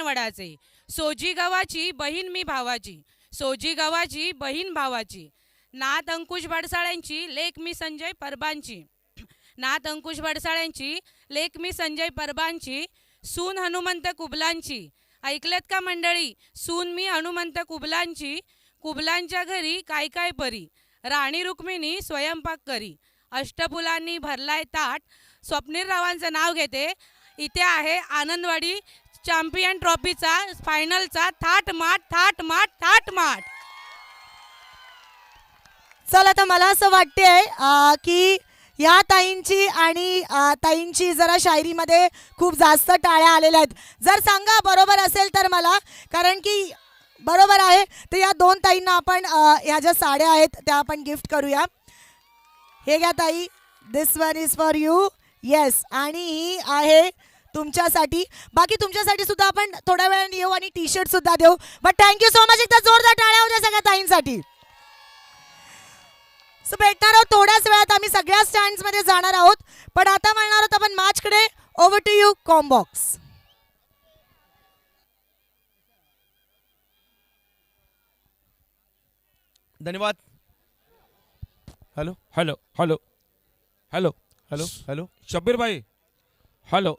वडाचे. सोजी गव्हाची बहीण मी भावाची. सोजी गव्हाची बहीण भावाची. नाथ अंकुश भडसाळ्यांची लेक मी संजय परबांची. नाथ अंकुश भडसाळ्यांची लेक मी संजय परबांची. सून हनुमंत कुबलांची. ऐकलत का मंडळी? सून मी हनुमंत कुबलांची. कुबलांच्या घरी काय काय परी. राणी रुक्मिणी स्वयंपाक करी. अष्टफुलांनी भरलाय ताट. स्वप्नील रावांचं नाव घेते. इथे आहे आनंदवाडी चॅम्पियन ट्रॉफीचा फायनलचा थाट माट. चला तर मला असं वाटतंय की या ताईंची आणि ताईंची जरा शायरीमध्ये खूप जास्त टाळ्या आलेल्या आहेत. जर सांगा बरोबर असेल तर मला, कारण की बरोबर आहे तर या 2 ताईंना आपण ह्या ज्या साड्या आहेत त्या आपण गिफ्ट करूया. हे घ्या ताई, this one is for you. Yes, आणि ही आहे तुमच्यासाठी. बाकी तुमच्यासाठी सुद्धा आपण थोड्या वेळाने येऊ आणि टी-शर्ट सुद्धा देऊ. But thank you so much. एकदा जोरदार टाळ्या होत्या सगळ्या ताईंसाठी. सो भेटणार आहोत थोड्याच वेळात. आम्ही सगळ्या स्टँड्स मध्ये जाणार आहोत, पण आता म्हणणार आहोत आपण मॅचकडे. Over to you combox. धन्यवाद. हेलो शब्बीर भाई. हेलो.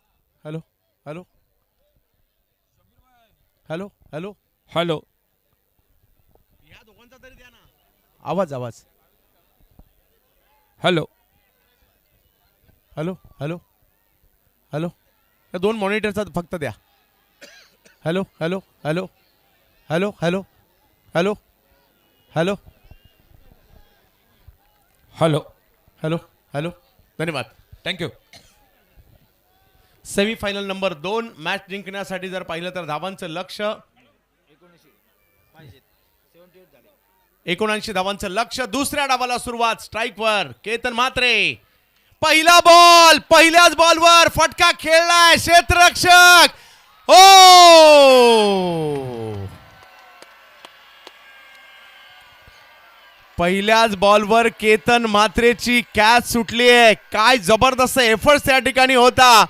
या दोघांचा तरी द्या ना आवाज. हेलो. या 2 मॉनिटरचा फक्त द्या. हेलो. धन्यवाद. थँक्यू. सेमीफायनल नंबर 2 मॅच जिंकण्यासाठी जर पाहिलं तर धावांचं लक्ष्य 79 धावांचं लक्ष्य. दुसऱ्या डावाला सुरुवात. स्ट्राईकवर केतन म्हात्रे. पहिला बॉल, पहिल्याच बॉलवर फटका खेळलाय क्षेत्ररक्षक. पहिल्याच बॉलवर केतन म्हात्रेची कॅच सुटली आहे. काय जबरदस्त एफर्ट्स त्या ठिकाणी होता.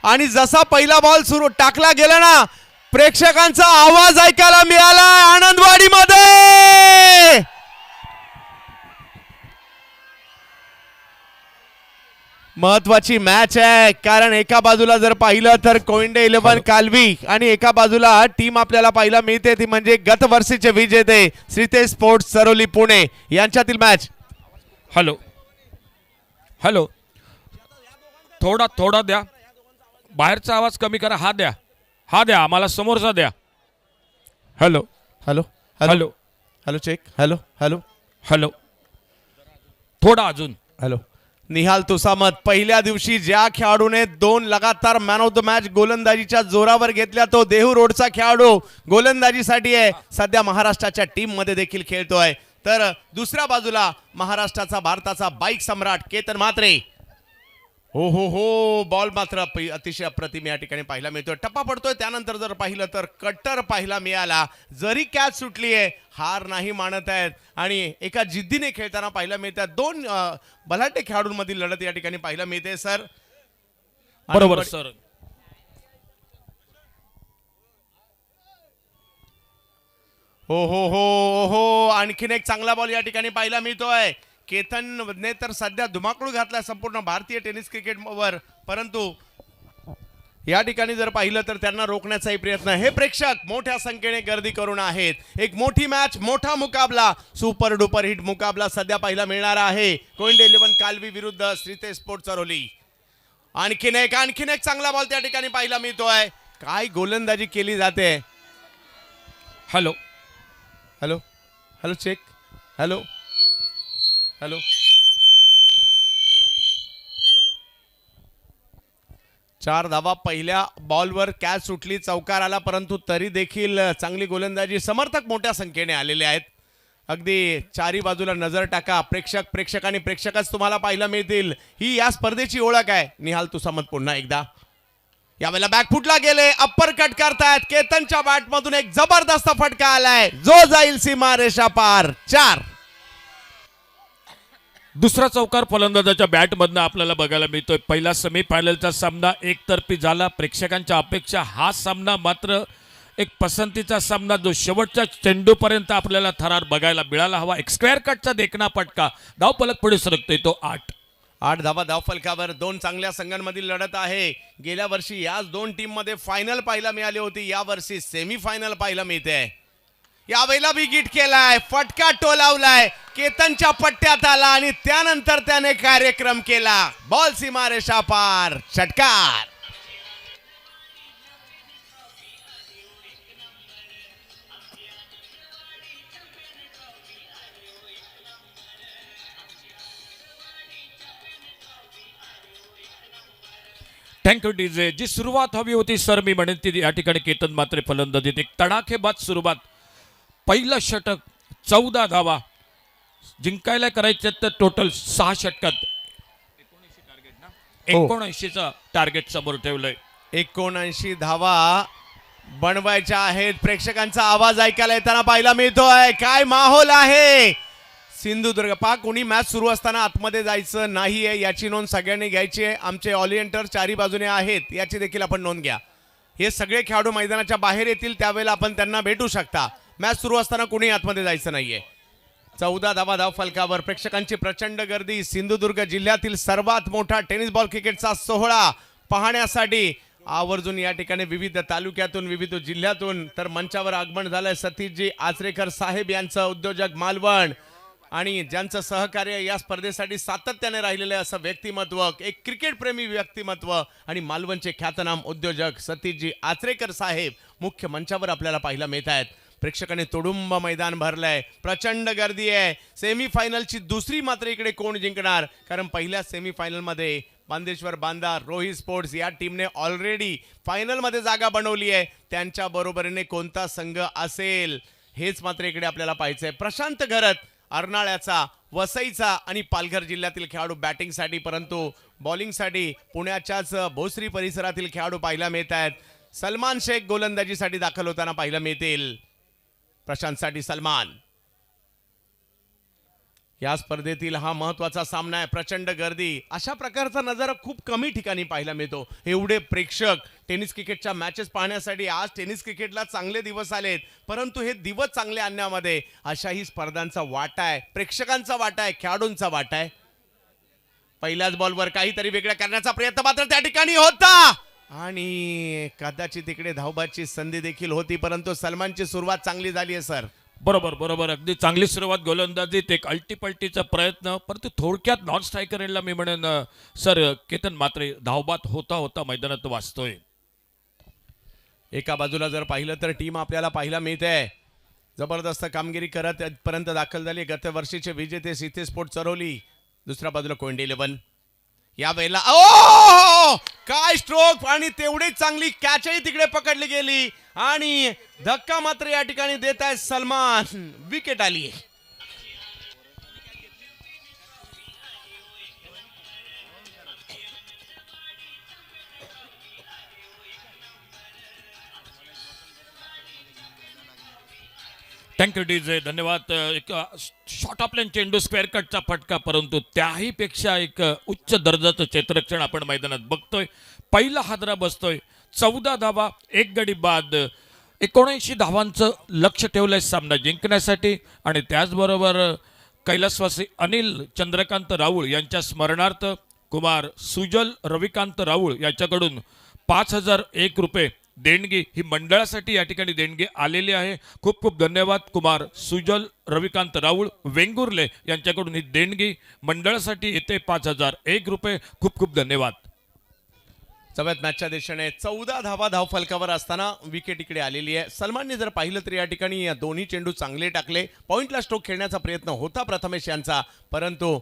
आणि जसा पहिला बॉल टाकला गेला ना, प्रेक्षकांचा आवाज ऐकायला मिळाला आनंदवाडीमध्ये. महत्वाची मॅच आहे, कारण एका बाजूला जर पाहिलं तर कोइंडे 11 कालवी आणि एका बाजूला टीम आपल्याला पाहायला मिळते ती म्हणजे गत वर्षीचे विजेते श्रीतेज स्पोर्ट्स सरोली पुणे यांच्यातील मॅच. हॅलो हॅलो, थोडा द्या, बाहेरचा आवाज कमी करा. हा द्या आम्हाला समोरचा द्या. Hello hello hello hello check. Hello hello hello, थोडा अजून. हॅलो. निहाल तुसामत पहिल्या दिवशी ज्या खेळाडूने 2 लगातार मॅन ऑफ द मॅच गोलंदाजीच्या जोरावर घेतल्या तो देहू रोडचा खेळाडू गोलंदाजीसाठी आहे. सध्या महाराष्ट्राच्या टीम मध्ये देखील खेळतोय. तर दुसऱ्या बाजूला महाराष्ट्राचा भारताचा बाईक सम्राट केतन म्हात्रे. हो हो हो, बॉल मात्र अतिशय अप्रतिम या ठिकाणी पाहायला मिळतोय. टप्पा पडतोय, त्यानंतर जर पाहिलं तर कट्टर पाहायला मिळाला. जरी कॅच सुटली आहे, हार नाही मानत आहेत आणि एका जिद्दीने खेळताना पाहायला मिळतात. 2 बलाढ्य खेळाडूंमधील लढत या ठिकाणी पाहायला मिळते. सर बरोबर सर. हो हो हो हो, आणखीन एक चांगला बॉल या ठिकाणी पाहायला मिळतोय. केतनने तर सध्या धुमाकूळ घातला संपूर्ण भारतीय टेनिस क्रिकेटवर, परंतु या ठिकाणी जर पाहिलं तर त्यांना रोखण्याचाही प्रयत्न. हे प्रेक्षक मोठ्या संख्येने गर्दी करून आहेत. एक मोठी मॅच, मोठा मुकाबला, सुपर डुपर हिट मुकाबला सध्या पाहायला मिळणार आहे. कोइंडे 11 कालवी विरुद्ध श्रीतेज स्पोर्ट्स सरोली. आणखीन एक चांगला बॉल त्या ठिकाणी पाहायला मिळतोय. काय गोलंदाजी केली जाते. Hello hello hello check. Hello hello. 4 धावा पहिल्या बॉलवर कॅच सुटली, चौकार आला, परंतु तरी देखील चांगली गोलंदाजी. समर्थक मोठ्या संख्येने आलेले आहेत. अगदी चारी बाजूला नजर टाका. प्रेक्षक आणि प्रेक्षकच तुम्हाला पाहायला मिळतील. ही या स्पर्धेची ओळख आहे. निहाल तुसामत पुन्हा एकदा यावेळेला बॅकफुटला गेले, अप्पर कट करतायत. केतनच्या बॅटमधून एक जबरदस्त फटका आलाय जो जाईल सीमा रेषा पार. 4. दुसरा चौकार फलंदाजाच्या बॅटमधनं आपल्याला बघायला मिळतोय. पहिला सेमीफायनलचा सामना एकतर्फी झाला. प्रेक्षकांच्या अपेक्षा हा सामना मात्र एक पसंतीचा सामना, जो शेवटच्या चेंडूपर्यंत आपल्याला थरार बघायला मिळाला हवा. एक स्क्वेअर कटचा देखणा फटका. धावफलक पुढे सरकतोय तो 8 धावा धावफलकावर. 2 चांगल्या संघांमधील लढत आहे. गेल्या वर्षी याच 2 टीम मध्ये फायनल पाहायला मिळाली होती. या वर्षी सेमीफायनल पाहायला मिळते. यावेळेला बी गिट केलाय, फटका टोलावलाय, केतनच्या पट्ट्यात आला आणि त्यानंतर त्याने कार्यक्रम केला. बॉल सीमारेषा पार. षटकार. Thank you DJ. जी सुरुवात हवी होती सर, मी म्हणेन ती या ठिकाणी केतन मात्रे फलंदाजीत एक तडाखेबाज सुरुवात. पहिलं षटक 14 धावा जिंकायला करायचे तर टोटल 6 षटकात 79चा टार्गेट समोर ठेवलंय. 79 धावा बनवायच्या आहेत. प्रेक्षकांचा आवाज ऐकायला येताना पाहायला मिळतोय. काय माहोल आहे सिंधुदुर्ग. कोणी मॅच सुरू असताना आतमध्ये जायचं नाहीये याची नोंद सगळ्यांनी घ्यायची आहे. आमचे ऑलिएंटर चारी बाजूने आहेत याची देखील आपण नोंद घ्या. हे सगळे खेळाडू मैदानाच्या बाहेर येतील, त्यावेळेला आपण त्यांना भेटू शकता. मॅच सुरू असताना कोणी आतमध्ये जायचं नाहीये. 14 धावा धावफलकावर. प्रेक्षकांची प्रचंड गर्दी. सिंधुदुर्ग जिल्ह्यातील सर्वात मोठा टेनिस बॉल क्रिकेटचा सोहळा पाहण्यासाठी आवर्जून या ठिकाणी विविध तालुक्यातून, विविध जिल्ह्यातून तर मंचावर आगमन झालंय. सतीशजी आचरेकर साहेब यांचं उद्योजक मालवण आणि ज्यांचं सहकार्य या स्पर्धेसाठी सातत्याने राहिलेलं आहे असं व्यक्तिमत्व, एक क्रिकेटप्रेमी व्यक्तिमत्व आणि मालवणचे ख्यातनाम उद्योजक सतीशजी आचरेकर साहेब मुख्य मंचावर आपल्याला पाहायला मिळत आहेत. प्रेक्षकांनी तुडुंब मैदान भरलंय. प्रचंड गर्दी आहे. सेमीफायनलची दुसरी मात्र इकडे कोण जिंकणार, कारण पहिल्या सेमीफायनलमध्ये बांदेश्वर बांदा रोहित स्पोर्ट्स या टीमने ऑलरेडी फायनलमध्ये जागा बनवली आहे. त्यांच्या बरोबरीने कोणता संघ असेल हेच मात्र इकडे आपल्याला पाहायचंय. प्रशांत घरत अर्नाळ्याचा, वसईचा आणि पालघर जिल्ह्यातील खेळाडू बॅटिंगसाठी, परंतु बॉलिंगसाठी पुण्याच्याच भोसरी परिसरातील खेळाडू पाहायला मिळत आहेत. सलमान शेख गोलंदाजीसाठी दाखल होताना पाहायला मिळतील. प्रशांतसाठी सलमान. या स्पर्धेतील हा महत्वाचा सामना आहे. प्रचंड गर्दी. अशा प्रकारचा नजारा खूप कमी ठिकाणी पाहायला मिळतो. एवढे प्रेक्षक टेनिस क्रिकेटच्या मॅचेस पाहण्यासाठी. आज टेनिस क्रिकेटला चांगले दिवस आलेत, परंतु हे दिवस चांगले आणण्यामध्ये अशाही स्पर्धांचा वाटा आहे, प्रेक्षकांचा वाटा आहे, खेळाडूंचा वाटा आहे. पहिल्याच बॉलवर काहीतरी वेगळं करण्याचा प्रयत्न मात्र त्या ठिकाणी होता आणि कदाचित इकडे धावबाची संधी देखील होती, परंतु सलमानची सुरुवात चांगली झाली आहे सर. बरोबर बरोबर, अगदी चांगली सुरुवात गोलंदाजीत, एक अल्टीपल्टीचा प्रयत्न, परंतु थोडक्यात नॉन स्ट्रायकरला मी म्हणेन सर केतन मात्रे धावबाद होता होता मैदानात वाचतोय. एका बाजूला जर पाहिलं तर टीम आपल्याला पाहायला मिळते जबरदस्त कामगिरी करत पर्यंत दाखल झाली गत वर्षीचे विजेते सीते स्पोर्ट चरोली. दुसऱ्या बाजूला कोंडी 11 या वेळेला काय स्ट्रोक आणि तेवढीच चांगली कॅचही तिकडे पकडली गेली आणि धक्का मात्र या ठिकाणी देत आहे सलमान. विकेट आली. थँक्यू डीजे, धन्यवाद. एक शॉर्ट ऑफलाईन चेंडू स्क्वेअर कटचा फटका, परंतु त्याही पेक्षा एक उच्च दर्जाचं क्षेत्ररक्षण आपण मैदानात बघतोय. पहिला हादरा बसतोय. 14 धावा, 1 गडी बाद, 79 धावांचं लक्ष ठेवलंय सामना जिंकण्यासाठी. आणि त्याचबरोबर कैलासवासी अनिल चंद्रकांत राऊळ यांच्या स्मरणार्थ कुमार सुजल रविकांत राऊळ यांच्याकडून 5,001 रुपये देणगी ही मंडळासाठी या ठिकाणी देणगी आलेली आहे. खूप खूप धन्यवाद कुमार सुजल रविकांत राऊळ वेंगुर्ले यांच्याकडून ही देणगी मंडळासाठी येते 5,001 रुपये. खूप खूप धन्यवाद. सगळ्यात मॅचच्या दिशेने 14 धावा धावफलकावर असताना विकेट इकडे आलेली आहे. सलमानने जर पाहिलं तर या ठिकाणी या दोन्ही चेंडू चांगले टाकले. पॉइंटला स्ट्रोक खेळण्याचा प्रयत्न होता प्रथमेश यांचा, परंतु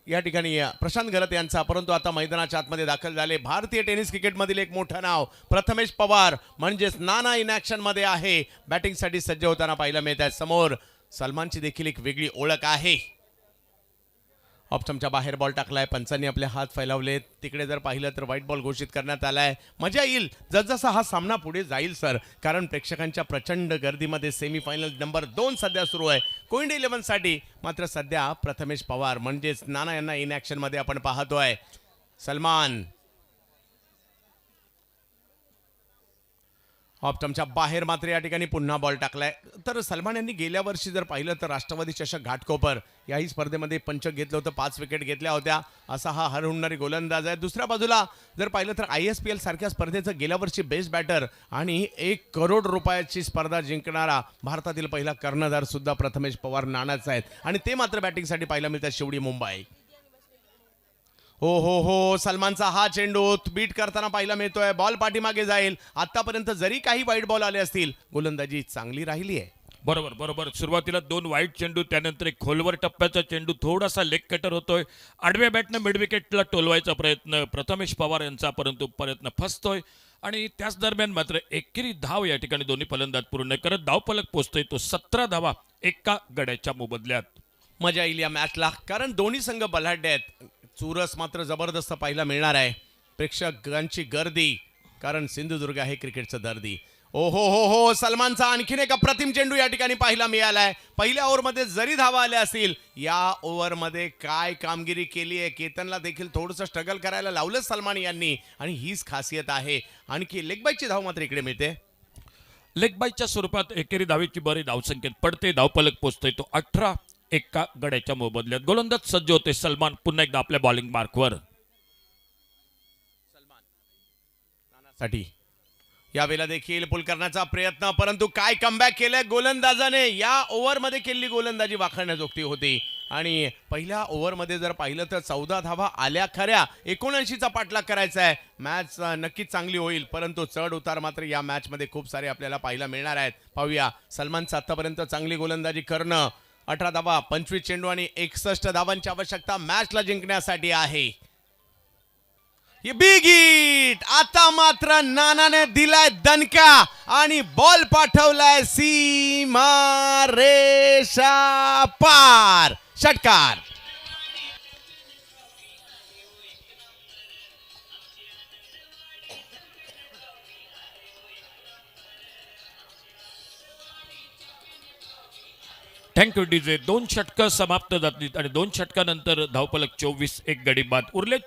या ठिकाणी प्रशांत गलत यांचा, परंतु आता मैदानाच्या आतमध्ये दाखल झाले भारतीय टेनिस क्रिकेटमधील एक मोठं नाव प्रथमेश पवार म्हणजेच नाना इन ॲक्शन मध्ये आहे. बॅटिंगसाठी सज्ज होताना पाहायला मिळत आहे. समोर सलमानची देखील एक वेगळी ओळख आहे. ऑप्शनच्या बाहेर बॉल टाकलाय. पंचांनी आपले हात फैलावलेत. तिकडे जर पाहिलं तर व्हाईट बॉल घोषित करण्यात आलाय. मजा येईल जसजसा हा सामना पुढे जाईल सर, कारण प्रेक्षकांच्या प्रचंड गर्दीमध्ये सेमीफायनल नंबर 2 सध्या सुरू आहे कोइंडी 11 साठी. मात्र सध्या प्रथमेश पवार म्हणजेच नाना यांना इन ॲक्शन मध्ये आपण पाहतोय. सलमान ऑप्टमच्या बाहेर मात्र या ठिकाणी पुन्हा बॉल टाकलाय. तर सलमान यांनी गेल्या वर्षी जर पाहिलं तर राष्ट्रवादी चषक घाटकोपर याही स्पर्धेमध्ये पंच घेतलं होतं, 5 विकेट घेतल्या होत्या. असा हा हरहुन्नरी गोलंदाज आहे. दुसऱ्या बाजूला जर पाहिलं तर ISPL सारख्या स्पर्धेचं गेल्या वर्षी बेस्ट बॅटर आणि 1 करोड रुपयाची स्पर्धा जिंकणारा भारतातील पहिला कर्णधार सुद्धा प्रथमेश पवार नानाच आहेत आणि ते मात्र बॅटिंगसाठी पाहायला मिळतात शेवटी मुंबई. हो सलमानचा हा चेंडू बीट करताना पाहायला मिळतोय. बॉल पाठीमागे जाईल. आतापर्यंत जरी काही वाईट बॉल आले असतील गोलंदाजी चांगली राहिली आहे. बरोबर बरोबर, सुरुवातीला 2 वाईट चेंडू, त्यानंतर एक खोलवर टप्प्याचा चेंडू, थोडासा लेग कटर होतोय. आडव्या बॅटनं मिड विकेटला टोलवायचा प्रयत्न प्रथमेश पवार यांचा, परंतु प्रयत्न फसतोय. आणि त्याच दरम्यान मात्र एकेरी धाव या ठिकाणी दोन्ही फलंदाज पूर्ण करत धावफलक पोहोचतोय तो 17 धावा एका गड्याच्या मोबदल्यात. मजा येईल या मॅचला, कारण दोन्ही संघ बलाढ्य आहेत. चुरस मात्र जबरदस्त पाहायला मिळणार आहे. प्रेक्षकांची गर्दी, कारण सिंधुदुर्ग आहे क्रिकेटचं दर्दी. हो सलमानचा आणखीन एक अप्रतिम चेंडू या ठिकाणी पाहायला मिळालाय. पहिल्या ओव्हरमध्ये जरी धावा आल्या असतील, या ओव्हरमध्ये काय कामगिरी केली आहे. केतनला देखील थोडंसं स्ट्रगल करायला लावलं सलमान यांनी आणि हीच खासियत आहे. आणखी लेगबाईची धाव मात्र इकडे मिळते. लेगबाईच्या स्वरूपात एकेरी धावेची बरी धावसंख्येत पडते. धावफलक पोहोचतोय तो 18 एका गड्याच्या मोबदल्यात. गोलंदाज सज्ज होते सलमान पुन्हा एकदा आपल्या बॉलिंग मार्कवर. साठी यावेळेला देखील पुल करण्याचा प्रयत्न, परंतु काय कमबॅक केलंय गोलंदाजाने. या ओव्हरमध्ये केलेली गोलंदाजी वाखाणण्याजोगती होती आणि पहिल्या ओव्हरमध्ये जर पाहिलं तर 14 धावा आल्या खऱ्या, 79चा पाठलाग करायचा आहे. मॅच नक्कीच चांगली होईल, परंतु चढ उतार मात्र या मॅचमध्ये खूप सारे आपल्याला पाहायला मिळणार आहेत. पाहूया सलमानचं आतापर्यंत चांगली गोलंदाजी करणं. 18 धावा, 25 चेंडू आणि 61 धावांची आवश्यकता मॅचला जिंकण्यासाठी आहे. Big hit. आता मात्र नानाने दिलाय दणका आणि बॉल पाठवलाय सीमा रेषा पार. षटकार. Thank you DJ. 2 षटकं समाप्त जातील आणि 2 षटकानंतर धावफलक 24 एक गडी बाद. उरले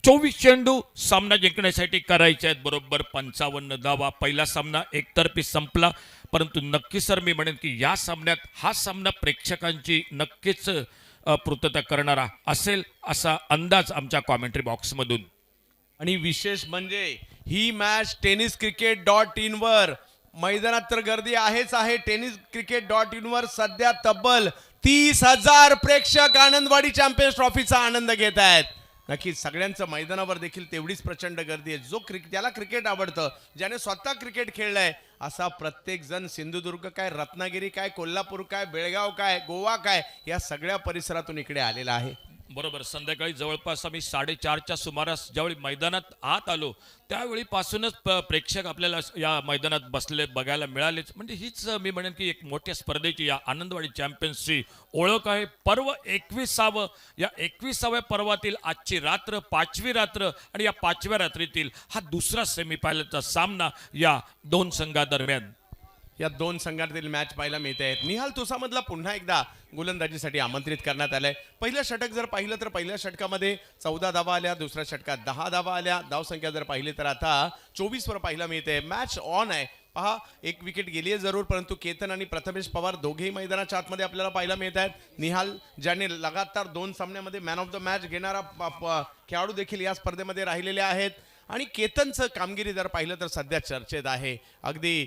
24 चेंडू सामना जिंकण्यासाठी करायचे आहेत. बरोबर 55 धावा. पहिला सामना एकतर्फी संपला, परंतु नक्की सर मी म्हणेन की या सामन्यात हा सामना प्रेक्षकांची नक्कीच पूर्तता करणारा असेल असा अंदाज आमच्या कॉमेंट्री बॉक्समधून. आणि विशेष म्हणजे ही मॅच tenniscricket.in वर मैदानात तर गर्दी आहेच आहे. tenniscricket.in वर सध्या तब्बल 30,000 प्रेक्षक आनंदवाडी चॅम्पियन्स ट्रॉफीचा आनंद घेत आहेत. नक्कीच सगळ्यांचं मैदानावर देखील तेवढीच प्रचंड गर्दी आहे. जो ज्याला क्रिकेट आवडतं, ज्याने स्वतः क्रिकेट खेळलंय असा प्रत्येक जण सिंधुदुर्ग काय, रत्नागिरी काय, कोल्हापूर काय, बेळगाव काय, गोवा काय या सगळ्या परिसरातून इकडे आलेला आहे. बरोबर. संध्याकाळी जवळपास आम्ही 4:30च्या सुमारास ज्यावेळी मैदानात आत आलो त्यावेळीपासूनच प्रेक्षक आपल्याला या मैदानात बसले बघायला मिळालेच. म्हणजे हीच मी म्हणेन की एक मोठ्या स्पर्धेची या आनंदवाडी चॅम्पियन्सची ओळख आहे. पर्व 21. या 21व्या पर्वातील आजची रात्र 5वी रात्र आणि या 5व्या रात्रीतील हा दुसरा सेमीफायनलचा सामना या दोन संघादरम्यान. या दोन संघातील मॅच पाहायला मिळते. निहाल तुसामधला पुन्हा एकदा गोलंदाजीसाठी आमंत्रित करण्यात आलंय. पहिलं षटक जर पाहिलं तर पहिल्या षटकामध्ये 14 धावा आल्या, दुसऱ्या षटकात 10 धावा आल्या. धावसंख्या जर पाहिली तर आता 24 वर पाहायला मिळते. मॅच ऑन आहे. पहा, एक विकेट गेली आहे जरूर, परंतु केतन आणि प्रथमेश पवार दोघेही मैदानाच्या आतमध्ये आपल्याला पाहायला मिळत आहेत. निहाल ज्याने लगातार 2 सामन्यामध्ये मॅन ऑफ द मॅच घेणारा खेळाडू देखील या स्पर्धेमध्ये राहिलेले आहेत. आणि केतनचं कामगिरी जर पाहिलं तर सध्या चर्चेत आहे. अगदी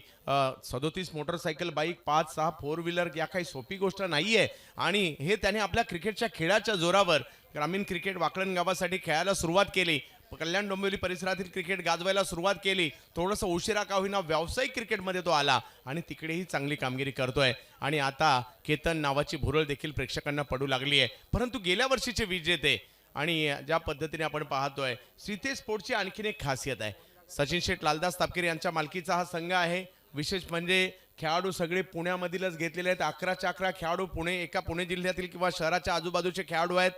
37 मोटरसायकल, बाईक, 5-6 फोर व्हीलर या काही सोपी गोष्ट नाहीये. आणि हे त्याने आपल्या क्रिकेटच्या खेळाच्या जोरावर ग्रामीण क्रिकेट वाकळण गावासाठी खेळायला सुरुवात केली. कल्याण डोंबिवली परिसरातील क्रिकेट गाजवायला सुरुवात केली. थोडंसं उशिरा का होईना व्यावसायिक क्रिकेटमध्ये तो आला आणि तिकडेही चांगली कामगिरी करतोय. आणि आता केतन नावाची भुरळ देखील प्रेक्षकांना पडू लागली आहे. परंतु गेल्या वर्षीचे विजेते आणि ज्या पद्धतीने आपण पाहतोय श्रीते स्पोर्ट्सची आणखीन एक खासियत आहे. सचिन शेठ लालदास तापकीर यांच्या मालकीचा हा संघ आहे. विशेष म्हणजे खेळाडू सगळे पुण्यामधीलच घेतलेले आहेत. 11च्या 11 खेळाडू पुणे जिल्ह्यातील किंवा शहराच्या आजूबाजूचे खेळाडू आहेत.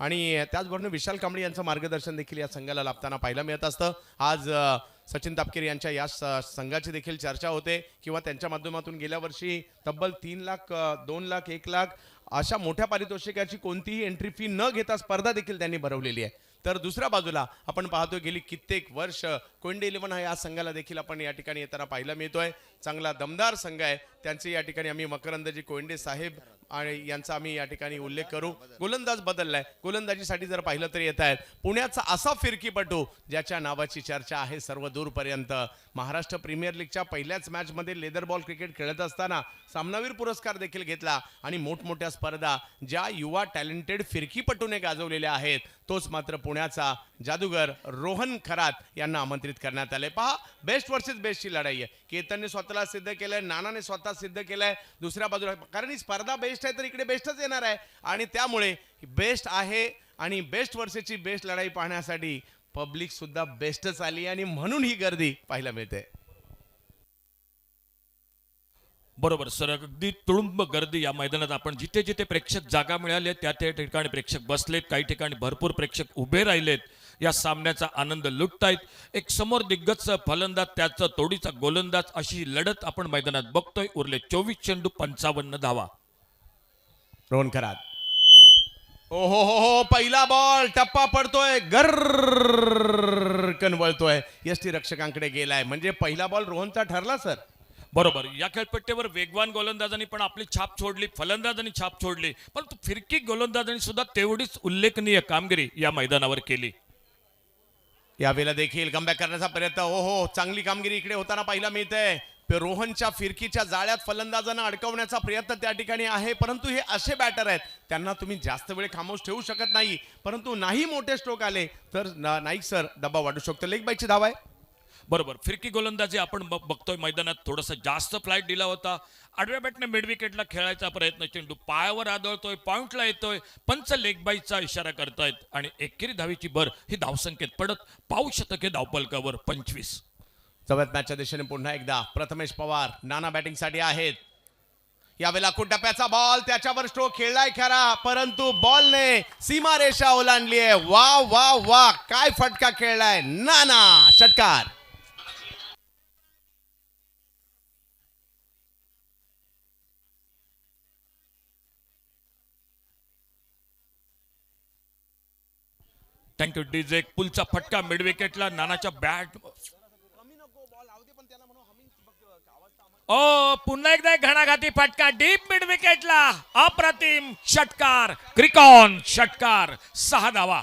आणि त्याचबरोबर विशाल कांबळे यांचं मार्गदर्शन देखील या संघाला लाभताना पाहायला मिळत असतं. आज सचिन तापकीर यांच्या या संघाची देखील चर्चा होते किंवा त्यांच्या माध्यमातून गेल्या वर्षी तब्बल 3 लाख, 2 लाख, 1 लाख अशा मोठ्या पारितोषिकाची कोणतीही एंट्री फी न घेता स्पर्धा देखील त्यांनी भरवलेली आहे. तर दुसऱ्या बाजूला आपण पाहतोय गेली कित्येक वर्ष कोयंडे 11 हा या संघाला देखील आपण या ठिकाणी येताना पाहायला मिळतोय. चांगला दमदार संघ आहे. त्यांचे या ठिकाणी आम्ही मकरंदजी कोयंडे साहेब आणि यांचा आम्ही या ठिकाणी उल्लेख करू. गोलंदाज बदललाय. गोलंदाजीसाठी जर पाहिलं तर येत आहेत पुण्याचा असा फिरकीपटू ज्याच्या नावाची चर्चा आहे सर्व दूरपर्यंत. महाराष्ट्र प्रीमियर लीगच्या पहिल्याच मॅचमध्ये लेदर बॉल क्रिकेट खेळत असताना सामनावीर पुरस्कार देखील घेतला. आणि मोठमोठ्या स्पर्धा ज्या युवा टॅलेंटेड फिरकीपटूने गाजवलेल्या आहेत तोच मात्र पुण्याचा जादूगर रोहन खरात यांना आमंत्रित करण्यात आले. पहा, बेस्ट वर्सेस बेस्टची लढाई आहे. केतनने स्वतःला सिद्ध केलंय, नानाने स्वतः सिद्ध केलंय. दुसऱ्या बाजूला कारण ही स्पर्धा बेस्ट आहे तर इकडे बेस्टच येणार आहे. आणि त्यामुळे बेस्ट आहे आणि बेस्ट वर्सेसची बेस्ट लढाई पाहण्यासाठी पब्लिक सुद्धा बेस्टच आली आणि म्हणून ही गर्दी पाहायला मिळते. बरोबर सर. अगदी तुडुंब गर्दी या मैदानात. आपण जिथे जिथे प्रेक्षक जागा मिळाले त्या ठिकाणी प्रेक्षक बसलेत. काही ठिकाणी भरपूर प्रेक्षक उभे राहिलेत. या सामन्याचा आनंद लुटतायत. एक समोर दिग्गज फलंदाज, त्याचा तोडीचा गोलंदाज, अशी लढत आपण मैदानात बघतोय. उरले 24 चेंडू 55 धावा. रोहन खरात. ओ हो, पहिला बॉल टप्पा पडतोय, गरकन वळतोय, यष्टी रक्षकांकडे गेलाय. म्हणजे पहिला बॉल रोहनचा ठरला सर. बरोबर. या खेळपट्टीवर वेगवान गोलंदाजांनी पण आपली छाप छोडली, फलंदाजांनी छाप छोडली, परंतु फिरकी गोलंदाजांनी सुद्धा तेवढीच उल्लेखनीय कामगिरी या मैदानावर केली. यावेळेला देखील कमबॅक करण्याचा प्रयत्न. हो, चांगली कामगिरी इकडे होताना पाहायला मिळते. रोहनच्या फिरकीच्या जाळ्यात फलंदाजांना अडकवण्याचा प्रयत्न त्या ठिकाणी आहे. परंतु हे असे बॅटर आहेत त्यांना तुम्ही जास्त वेळ खामोश ठेवू शकत नाही. परंतु नाही मोठे स्ट्रोक आले तर नाईक सर डब्बा वाढू शकतो. लेग बायची धाव आहे. बरोबर. फिरकी गोलंदाजी आपण बघतोय मैदानात थोडासा जास्त फ्लाईट दिला होता. आडव्या बॅटने मिड विकेटला खेळायचा प्रयत्न, चेंडू पायावर आदळतोय, पॉइंटला येतोय, पंच लेग बाईचा इशारा करतायत आणि एकेरी धावेची भर ही धावसंख्येत पडत पाऊस शतके धावपलकावर 25. चव्यात मॅचच्या दिशेने पुन्हा एकदा प्रथमेश पवार नाना बॅटिंगसाठी आहेत. यावेळेला टप्प्याचा बॉल, त्याच्यावर स्ट्रोक खेळलाय खरा परंतु बॉलने सीमारेषा ओलांडली आहे. वा वा वा, काय फटका खेळलाय नाना. षटकार. Thank you DJ. पुलचा फटका मिड विकेटला. नानाच्या बॅट ओ पुन्हा एकदा एक घणाघाती फटका डीप मिड विकेटला. अप्रतिम षटकार, क्रिकॉन षटकार, 6 धावा.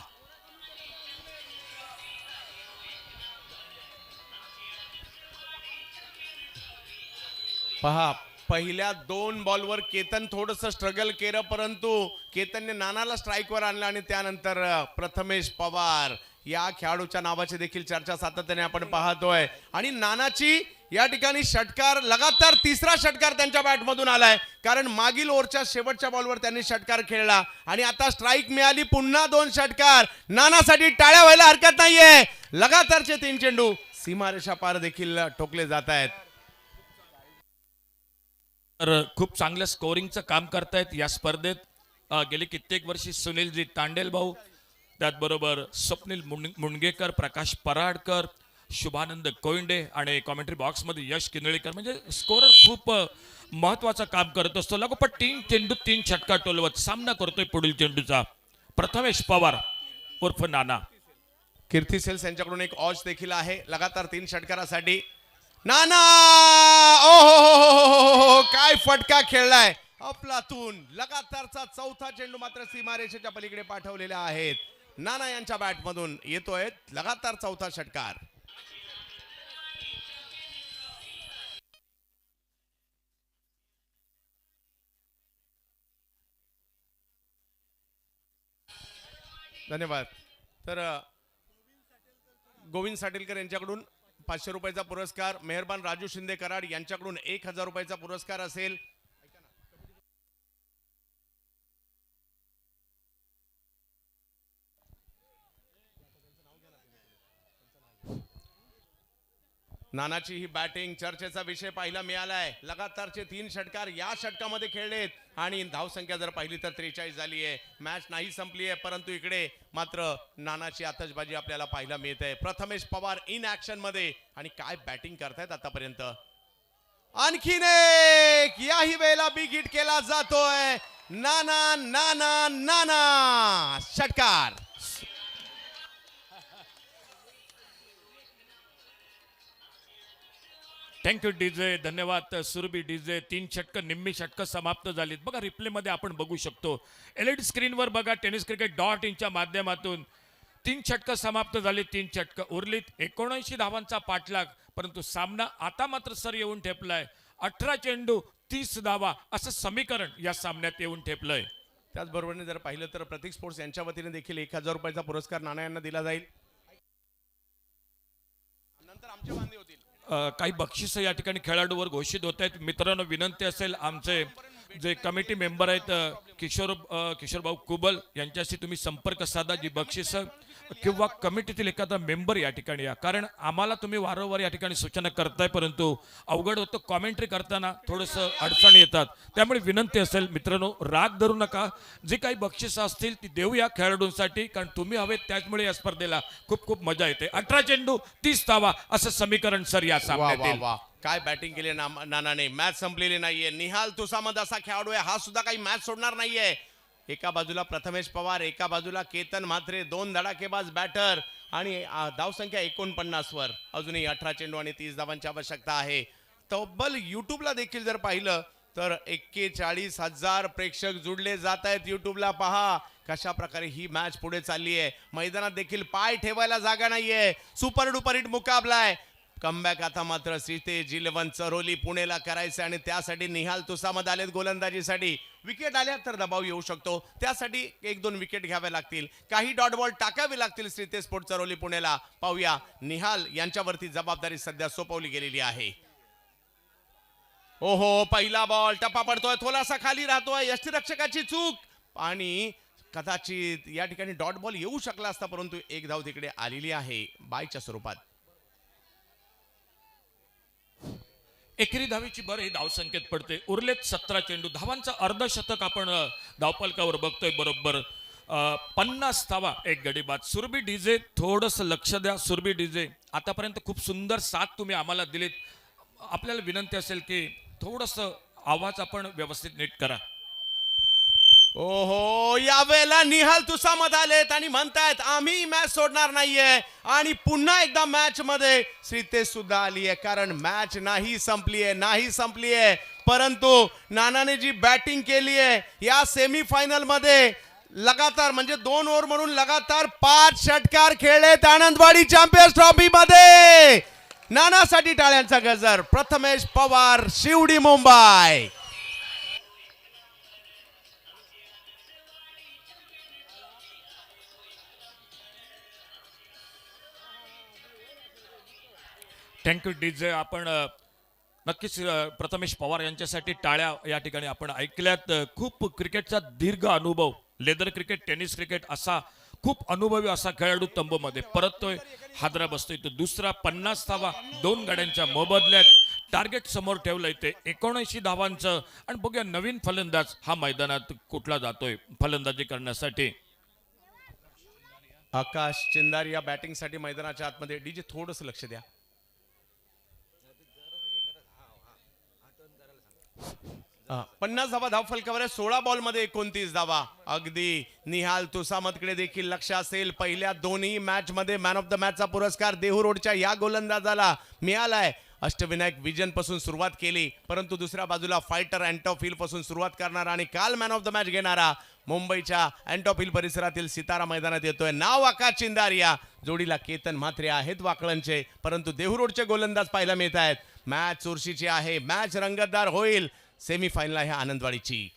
पहा, पहिल्या 2 बॉलवर केतन थोडंसं स्ट्रगल केलं, परंतु केतनने नानाला स्ट्राईकवर आणलं आणि त्यानंतर प्रथमेश पवार या खेळाडूच्या नावाची देखील चर्चा सातत्याने आपण पाहतोय. आणि नानाची या ठिकाणी षटकार लगातार 3रा षटकार त्यांच्या बॅटमधून आलाय, कारण मागील ओव्हरच्या शेवटच्या बॉलवर त्यांनी षटकार खेळला आणि आता स्ट्राईक मिळाली. पुन्हा 2 षटकार. नानासाठी टाळ्या व्हायला हरकत नाहीये. लगातारचे 3 चेंडू सीमारेषा पार देखील ठोकले जात आहेत. तर खूप चांगलं स्कोरिंगचं काम करतायत या स्पर्धेत. गेली कित्येक वर्षी सुनीलजी तांडेल भाऊ, त्याचबरोबर स्वप्नील मुणगेकर, प्रकाश पराडकर, शुभानंद कोयंडे आणि कॉमेंट्री बॉक्समध्ये यश किनळीकर, म्हणजे स्कोरर खूप महत्वाचं काम करत असतो. लगोपाठ 3 चेंडू 3 षटकार टोलवत सामना करतोय पुढील चेंडूचा प्रथमेश पवार उर्फ नाना. कीर्ती सेल्स यांच्याकडून एक ऑच देखील आहे लगातार 3 षटकारासाठी. नाना, ओ हो, काय फटका खेळलाय अफलातून. लगातारचा 4था चेंडू मात्र सीमारेषेच्या पलीकडे पाठवलेला आहेत. नाना यांच्या बॅटमधून येतोय लगातार 4था षटकार. धन्यवाद. तर गोविंद साटेलकर यांच्याकडून 500 रुपयाचा पुरस्कार, मेहरबान राजू शिंदे कराड यांच्याकडून 1000 रुपयाचा पुरस्कार असेल. नानाची ही बॅटिंग चर्चेचा विषय पाहायला मिळालाय. लगातारचे 3 षटकार या षटकामध्ये खेळलेत आणि धावसंख्या जर पाहिली तर 43 झाली आहे. मॅच नाही संपली आहे, परंतु इकडे मात्र नानाची आतषबाजी आपल्याला पाहायला मिळते. प्रथमेश पवार इन ऍक्शन मध्ये आणि काय बॅटिंग करतायत आतापर्यंत. आणखीन एक, याही वेळेला बिग हिट केला जातोय. नाना नाना नाना षटकार. थँक्यू डीजे, धन्यवाद सुरभी डीजे. 3 षटकं निम्मी षटकं समाप्त झालीत. बघा रिप्ले मध्ये आपण बघू शकतो, LED स्क्रीनवर बघा, टेनिस क्रिकेट .inच्या माध्यमातून 3 षटकं समाप्त झाली. 3 षटकं उरलीत. 79 धावांचा पाठलाग, परंतु सामना आता मात्र सर येऊन ठेपलाय. 18 चेंडू 30 धावा असं समीकरण या सामन्यात येऊन ठेपलंय. त्याचबरोबर जर पाहिलं तर प्रतीक स्पोर्ट्स यांच्या वतीने देखील 1000 रुपयाचा पुरस्कार नाना यांना दिला जाईल. नंतर आमचे बांधे होतील. काही बक्षिस या ठिकाणी खेळाडूवर घोषित होत आहेत. मित्रांनो, विनंती असेल, आमचे जे कमिटी मेंबर आहेत किशोरभाऊ कुबल यांच्याशी तुम्ही संपर्क साधा. जी बक्षिस किंवा कमिटीतील एखादा मेंबर या ठिकाणी या, कारण आम्हाला तुम्ही वारंवार या ठिकाणी सूचना करताय, परंतु अवघड होतं. कॉमेंट्री करताना थोडंसं अडचणी येतात. त्यामुळे विनंती असेल मित्रांनो, राग धरू नका. जी काही बक्षिस असतील ती देऊया खेळाडूंसाठी, कारण तुम्ही हवेत, त्याचमुळे या स्पर्धेला खूप खूप मजा येते. 18 चेंडू 30 धावा असं समीकरण सर या सामन्यातील. काय बॅटिंग केली नानाने. मॅच संपलेली नाहीये. निहाल तुसामद असा खेळाडू आहे, हा सुद्धा काही मॅच सोडणार नाहीये. एका बाजूला प्रथमेश पवार, एका बाजूला केतन म्हात्रे, 2 धडाकेबाज बॅटर आणि धावसंख्या 49 वर. अजूनही 18 चेंडू आणि 30 धावांची आवश्यकता आहे. तब्बल युट्यूबला देखील जर पाहिलं तर 41,000 प्रेक्षक जुडले जात आहेत युट्यूबला. पहा कशा प्रकारे ही मॅच पुढे चालली आहे. मैदानात देखील पाय ठेवायला जागा नाहीये. सुपर डुपर हिट मुकाबला आहे. कमबॅक आता मात्र श्रीतेज इलेव्हन चरोली पुणेला करायचं आणि त्यासाठी निहाल तुसामद आलेत गोलंदाजीसाठी. विकेट आल्या तर दबाव येऊ शकतो, त्यासाठी 1-2 विकेट घ्याव्या लागतील, काही डॉट बॉल टाकावे लागतील श्रीतेज स्पोर्ट चरोली पुणेला. पाहूया, निहाल यांच्यावरती जबाबदारी सध्या सोपवली गेलेली आहे. ओहो, पहिला बॉल टप्पा पडतोय, थोडासा खाली राहतोय, यष्टीरक्षकाची चूक आणि कदाचित या ठिकाणी डॉट बॉल येऊ शकला असता, परंतु 1 धाव तिकडे आलेली आहे बायच्या स्वरूपात. एकेरी धावेची बरं ही धावसंख्येत पडते. उरलेत 17 चेंडू. धावांचं अर्धशतक आपण धावफलकावर बघतोय. बरोबर 50 धावा, 1 गडी बाद. सुरभी डीजे थोडंसं लक्ष द्या. सुरभी डीजे आतापर्यंत खूप सुंदर साथ तुम्ही आम्हाला दिलीत. आपल्याला विनंती असेल की थोडंसं आवाज आपण व्यवस्थित नीट करा. ओहो, यावेळेला निहाल तुसामत आलेत आणि म्हणतायत आम्ही मॅच सोडणार नाहीये आणि पुन्हा एकदा मॅच मध्ये श्रीतेज सुद्धा आली आहे, कारण मॅच नाही संपलीये परंतु नानाने जी बॅटिंग केली आहे या सेमीफायनल मध्ये लगातार म्हणजे 2 ओव्हर म्हणून लगातार 5 षटकार खेळलेत आनंदवाडी चॅम्पियन्स ट्रॉफी मध्ये. नानासाठी टाळ्यांचा गजर. प्रथमेश पवार, शिवडी, मुंबई. Thank you DJ. आपण नक्कीच प्रथमेश पवार यांच्यासाठी टाळ्या या ठिकाणी आपण ऐकल्यात. खूप क्रिकेटचा दीर्घ अनुभव, लेदर क्रिकेट, टेनिस क्रिकेट असा खूप अनुभवी असा खेळाडू तंबूमध्ये परततोय. हादरा बसतोय. तो दुसरा 50 धावा 2 गाड्यांच्या मोबदल्यात टार्गेट समोर ठेवलंय ते 79 धावांचं. आणि बघूया नवीन फलंदाज हा मैदानात कुठला जातोय फलंदाजी करण्यासाठी. आकाश चिंदारी या बॅटिंग साठी मैदानाच्या आतमध्ये. डीजे थोडंसं लक्ष द्या. हा, 50 धावा धाव फलकावर आहे. 16 बॉल मध्ये 29 धावा. अगदी निहाल तुसामतकडे देखील लक्ष असेल. पहिल्या दोन्ही मॅच मध्ये मॅन ऑफ द मॅचचा पुरस्कार देहू रोडच्या या गोलंदाजाला मिळालाय. अष्टविनायक विजन पासून सुरुवात केली, परंतु दुसऱ्या बाजूला फायटर अँटॉफिल पासून सुरुवात करणारा आणि काल मॅन ऑफ द मॅच घेणारा मुंबईच्या अँटॉफिल परिसरातील सितारा मैदानात येतोय. नाव आकाश चिंदारिया. जोडीला केतन म्हात्रे आहेत वाकळणचे, परंतु देहू रोडचे गोलंदाज पाहायला मिळत आहेत. मॅच चुरशीची आहे. मॅच रंगतदार होईल. सेमीफायनल आहे आनंदवाडीची.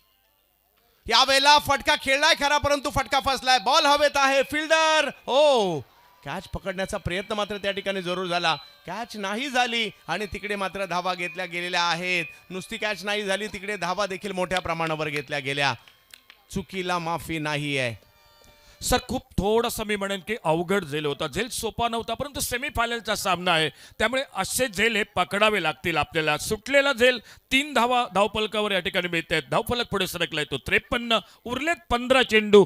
यावेळेला फटका खेळलाय खरा, परंतु फटका फसलाय. बॉल हवेत आहे. फिल्डर हो, कॅच पकडण्याचा प्रयत्न मात्र त्या ठिकाणी जरूर झाला. कॅच नाही झाली आणि तिकडे मात्र धावा घेतल्या गेलेल्या आहेत. नुसती कॅच नाही झाली, तिकडे धावा देखील मोठ्या प्रमाणावर घेतल्या गेल्या. चुकीला माफी नाही आहे. सर खूप थोडंसं मी म्हणेन की अवघड झेल होता. झेल सोपा नव्हता, परंतु सेमीफायनलचा सामना आहे, त्यामुळे असे झेल हे पकडावे लागतील आपल्याला. सुटलेला झेल 3 धावा धावफलकावर या ठिकाणी मिळत आहेत. धावफलक पुढे सरकलाय तो 53. उरलेत 15 चेंडू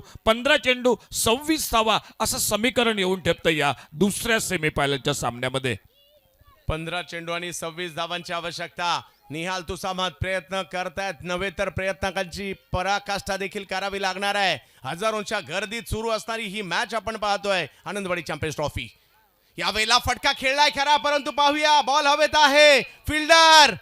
26 धावा असं समीकरण येऊन ठेवतं या दुसऱ्या सेमीफायनलच्या सामन्यामध्ये. 15 चेंडू आणि 26 धावांची आवश्यकता. निहाल तुसामत प्रयत्न करतायत, नव्हे तर प्रयत्नांची पराकाष्ठा देखील करावी लागणार आहे. हजारोंच्या गर्दीत सुरू असणारी ही मॅच आपण पाहतोय आनंदवाडी चॅम्पियन्स ट्रॉफी. यावेळेला फटका खेळलाय खरा, परंतु पाहूया बॉल हवेत आहे. फिल्डर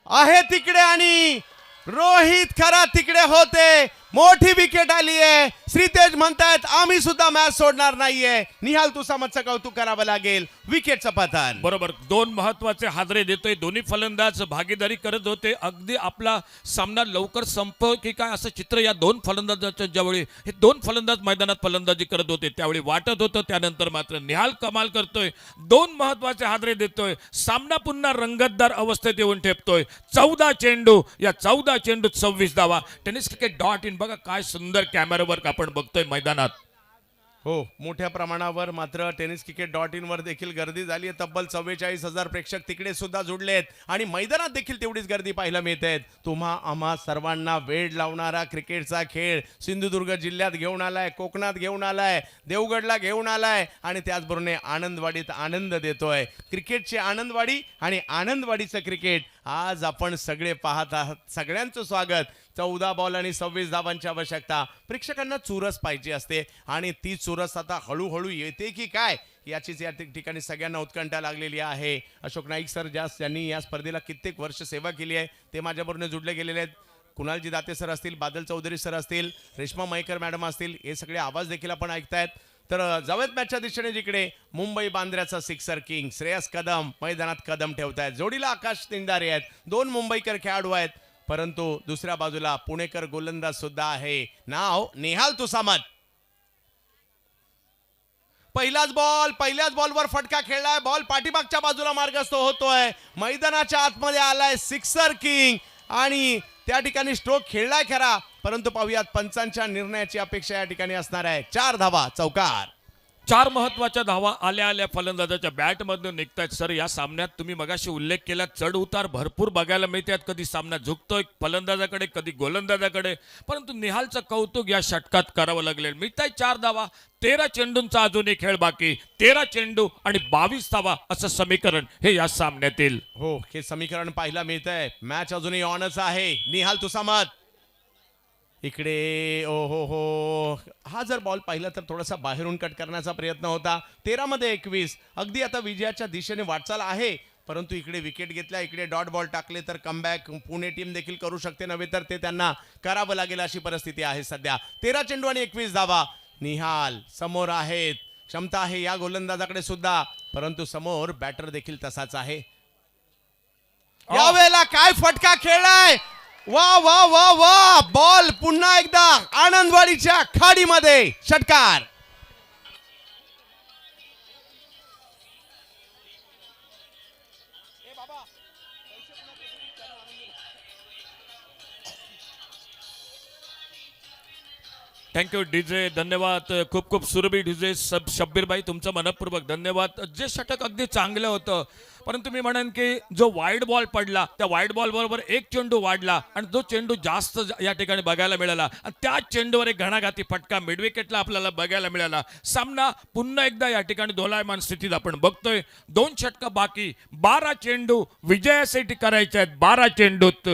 आहे तिकडे आणि रोहित खरा तिकडे होते. मोठी विकेट आली आहे. श्रीतेज म्हणतायत आम्ही सुद्धा मॅच सोडणार नाहीये. निहाल तुसामतचं कौतुक करावं लागेल. विकेटचं पतन. बरोबर. 2 महत्वाचे हादरे देतोय. दोन्ही फलंदाज भागीदारी करत होते. अगदी आपला सामना लवकर संपव की काय असं चित्र या 2 फलंदाजाच्या ज्यावेळी हे 2 फलंदाज मैदानात फलंदाजी करत होते त्यावेळी वाटत होतं. त्यानंतर मात्र निहाल कमाल करतोय. 2 महत्वाचे हादरे देतोय. सामना पुन्हा रंगतदार अवस्थेत येऊन ठेपतोय. 14 चेंडू या 14 चेंडूत 26 धावा. टेनिस क्रिकेट .in बघा काय सुंदर कॅमेरावर आपण बघतोय मैदानात. हो, मोठ्या प्रमाणावर मात्र टेनिस क्रिकेट .in वर देखील गर्दी झाली आहे. तब्बल 44,000 प्रेक्षक तिकडे सुद्धा जुडलेत आणि मैदानात देखील तेवढीच गर्दी पाहायला मिळते. तुम्हा आम्हा सर्वांना वेळ लावणारा क्रिकेटचा खेळ सिंधुदुर्ग जिल्ह्यात घेऊन आलाय, कोकणात घेऊन आलाय, देवगडला घेऊन आलाय आणि त्याचबरोबर आनंदवाडीत आनंद देतोय. क्रिकेटची आनंदवाडी आणि आनंदवाडीचं क्रिकेट आज आपण सगळे पाहत आहात. सगळ्यांचं स्वागत. 14 बॉल आणि 26 धावांची आवश्यकता. प्रेक्षकांना चुरस पाहिजे असते आणि ती चुरस आता हळूहळू येते की काय याचीच या ठिकाणी सगळ्यांना उत्कंठा लागलेली आहे. अशोक नाईक सर ज्यांनी या स्पर्धेला कित्येक वर्ष सेवा केली आहे ते माझ्याबरोबर जुडले गेलेले आहेत. कुणालजी दाते सर असतील, बादल चौधरी सर असतील, रेश्मा मयेकर मॅडम असतील, हे सगळे आवाज देखील आपण ऐकतायत. तर जावेद मॅचच्या दिशेने जिकडे मुंबई बांद्र्याचा सिक्सर किंग श्रेयस कदम मैदानात कदम ठेवतायत. जोडीला आकाश तिंदारे आहेत. 2 मुंबईकर खेळाडू आहेत, परंतु दुसऱ्या बाजूला पुणेकर गोलंदाज सुद्धा आहे. नाव निहाल तुसामत. पहिल्याच बॉलवर फटका खेळलाय. बॉल पाठीमागच्या बाजूला मार्गस्थ होतोय. मैदानाच्या आतमध्ये आलाय सिक्सर किंग आणि त्या ठिकाणी स्ट्रोक खेळलाय खरा, परंतु पाहूयात पंचांच्या निर्णयाची अपेक्षा या ठिकाणी असणार आहे. 4 धावा चौकार. 4 महत्वाच्या धावा आल्या आल्या फलंदाजाच्या बॅटमधून निघतायत. सर या सामन्यात तुम्ही मगाशी उल्लेख केला चढ उतार भरपूर बघायला मिळतात. कधी सामना झुकतोय फलंदाजाकडे, कधी गोलंदाजाकडे, परंतु निहालचं कौतुक या षटकात करावं लागलेलं. मिळताय 4 धावा. 13 चेंडूंचा अजूनही खेळ बाकी. 13 चेंडू आणि 22 धावा असं समीकरण हे या सामन्यातील. हो, हे समीकरण पाहायला मिळतंय. मॅच अजूनही ऑनच आहे. निहाल तुसामत इकडे ओ हो, हा जर बॉल पाहिला तर थोडासा बाहेरून कट करण्याचा प्रयत्न होता. 13-21 अगदी आता विजयाच्या दिशेने वाटचाल आहे, परंतु इकडे विकेट घेतल्या, इकडे डॉट बॉल टाकले तर कमबॅक पुणे टीम देखील करू शकते, नव्हे तर ते त्यांना करावं लागेल अशी परिस्थिती आहे सध्या. 13 चेंडू आणि 21 धावा. निहाल समोर आहेत, क्षमता आहे या गोलंदाजाकडे सुद्धा, परंतु समोर बॅटर देखील तसाच आहे. यावेळेला काय फटका खेळलाय, वा वा वा वा, बॉल पुन्हा एकदा आनंदवाडीच्या खाडीमध्ये. षटकार. थँक्यू डीजे, धन्यवाद. खूप खूप सुरभी डीजे. शब्बीर भाई तुमचं मनपूर्वक धन्यवाद. जे षटक अगदी चांगलं होतं, परंतु मी म्हणेन की जो वाईड बॉल पडला त्या वाईड बॉल बरोबर एक चेंडू वाढला आणि जो चेंडू जास्त या ठिकाणी बघायला मिळाला आणि त्याच चेंडूवर एक घणाघाती फटका मिड विकेटला आपल्याला बघायला मिळाला. सामना पुन्हा एकदा या ठिकाणी दोलायमान स्थितीत आपण बघतोय. 2 षटकं बाकी, 12 चेंडू विजयासाठी करायचे आहेत. 12 चेंडूत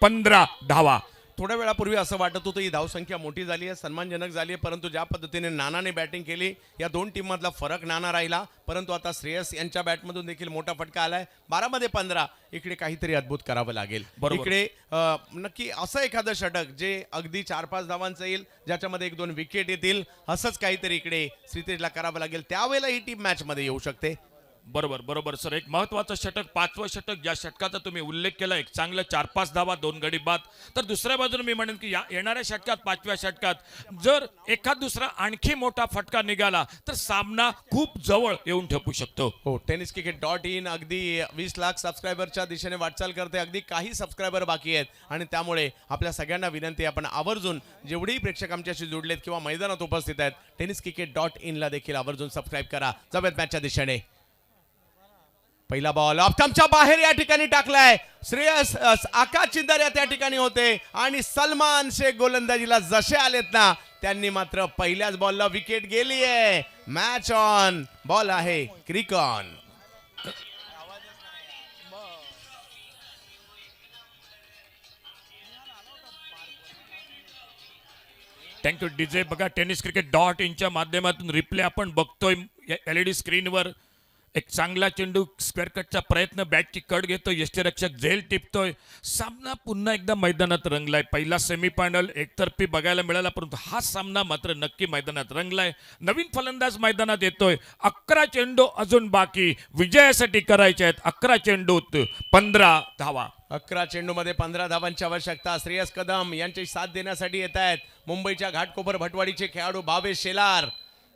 15 धावा. थोड्या वेळापूर्वी असं वाटत होतं ही धावसंख्या मोठी झाली आहे, सन्मानजनक झाली आहे, परंतु ज्या पद्धतीने नानाने बॅटिंग केली या दोन टीममधला फरक नाना राहिला. परंतु आता श्रेयस यांच्या बॅटमधून देखील मोठा फटका आलाय. 12-15 इकडे काहीतरी अद्भुत करावं लागेल. इकडे नक्की असं एखादं षटक जे अगदी 4-5 धावांचं येईल, ज्याच्यामध्ये 1-2 विकेट येतील, असंच काहीतरी इकडे श्रीतेजला करावं लागेल. त्यावेळेला ही टीम मॅच मध्ये येऊ शकते. बरोबर बरोबर सर. एक महत्वाचं षटक, 5वं षटक ज्या षटकाचा तुम्ही उल्लेख केला, एक चांगलं 4-5 धावा, 2 गडी बाद. तर दुसऱ्या बाजूने मी म्हणेन की येणाऱ्या षटकात, 5व्या षटकात जर एखाद दुसरा आणखी मोठा फटका निघाला तर सामना खूप जवळ येऊन ठेपू शकतो. हो, tenniscricket.in अगदी 20 लाख सबस्क्रायबरच्या दिशेने वाटचाल करते. अगदी काही सबस्क्रायबर बाकी आहेत आणि त्यामुळे आपल्या सगळ्यांना विनंती, आपण आवर्जून जेवढेही प्रेक्षक आमच्याशी जोडलेत किंवा मैदानात उपस्थित आहेत, tenniscricket.in ला देखील आवर्जून सबस्क्राईब करा. जाऊयात मॅचच्या दिशेने. पहिला बॉल ऑफस्टंपच्या बाहेर या ठिकाणी टाकलाय. श्रेयस आकाश चिंदार्या त्या ठिकाणी होते आणि सलमान शेख गोलंदाजीला जसे आलेत ना, त्यांनी मात्र पहिल्याच बॉलला विकेट गेली आहे. Match on. बॉल आहे क्रिक ऑन. Thank you DJ. बघा, tenniscricket.in च्या माध्यमातून रिप्ले आपण बघतोय LED स्क्रीनवर. एक चांगला चेंडू स्क्वेअर कटचा प्रयत्न, बॅटची कट घेतो, यष्टीरक्षक झेल टिपतोय. सामना पुन्हा एकदा मैदानात रंगलाय. पहिला सेमीफायनल एकतर्फी बघायला मिळाला, परंतु हा सामना मात्र नक्की मैदानात रंगलाय. नवीन फलंदाज मैदानात येतोय. 11 चेंडू अजून बाकी, विजयासाठी करायचे आहेत. 11 चेंडूत 15 धावा. 11 चेंडूमध्ये 15 धावांची आवश्यकता. श्रेयस कदम यांची साथ देण्यासाठी येत आहेत मुंबईच्या घाटकोपर भटवाडीचे खेळाडू भावेश शेलार.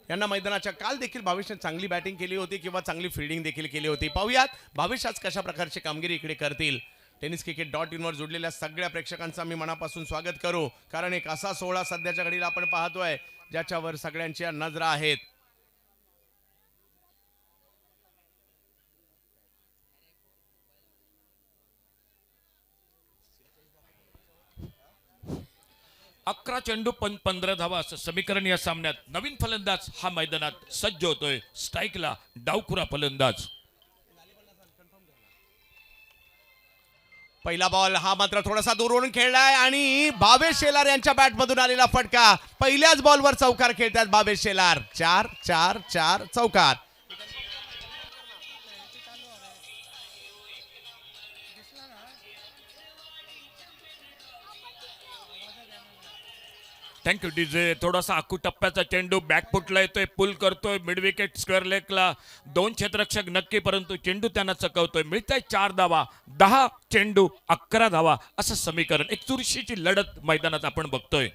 यांना मैदानाच्या काल देखील भावेशने चांगली बॅटिंग केली होती किंवा चांगली फिल्डिंग देखील केली होती. पाहूयात भावेश आज कशा प्रकारची कामगिरी इकडे करतील. tenniscricket.in वर जोडलेल्या सगळ्या प्रेक्षकांचा मी मनापासून स्वागत करू, कारण एक असा सोहळा सध्याच्या घडीला आपण पाहतोय ज्याच्यावर सगळ्यांच्या नजरा आहेत. अकरा चेंडू 15 धावा असं समीकरण या सामन्यात. नवीन फलंदाज हा मैदानात सज्ज होतोय. स्ट्राईकला डावखुरा फलंदाज. पहिला बॉल हा मात्र थोडासा दूरवरून खेळलाय आणि भावेश शेलार यांच्या बॅटमधून आलेला फटका. पहिल्याच बॉलवर चौकार खेळतात भावेश शेलार. 4-4-4 चौकार. Thank you DJ. थोडासा आखू टप्प्याचा चेंडू बॅकफुटला येतोय, पुल करतोय मिड विकेट स्क्वेअर लेगला. 2 क्षेत्ररक्षक नक्की, परंतु चेंडू त्यांना चकवतोय. मिळतंय 4 धावा. 10 चेंडू 11 धावा असं समीकरण. एक चुरशीची लढत मैदानात आपण बघतोय.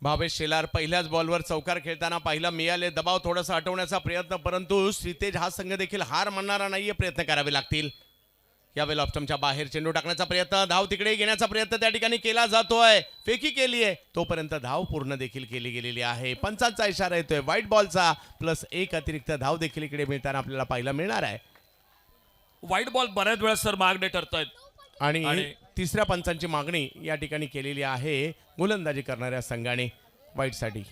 भावेश शेलार पहिल्याच बॉलवर चौकार खेळताना पाहिला मिळाले. दबाव थोडासा हटवण्याचा प्रयत्न, परंतु श्रीतेज हा संघ देखील हार मानणारा नाहीये. प्रयत्न करावे लागतील. यावेळेला ऑफस्टंपच्या बाहेर चेंडू टाकण्याचा प्रयत्न, धाव तिकडे घेण्याचा प्रयत्न त्या ठिकाणी केला जातोय. फेकी केली आहे, तोपर्यंत धाव पूर्ण देखील केली गेलेली आहे. पंचांचा इशारा येतोय व्हाईट बॉलचा, +1 अतिरिक्त धाव देखील इकडे मिळताना आपल्याला पाहायला मिळणार आहे. व्हाईट बॉल बऱ्याच वेळा सर मागणे ठरतायत आणि तिसऱ्या पंचांची मागणी या ठिकाणी केलेली आहे गोलंदाजी करणाऱ्या संघाने व्हाईटसाठी.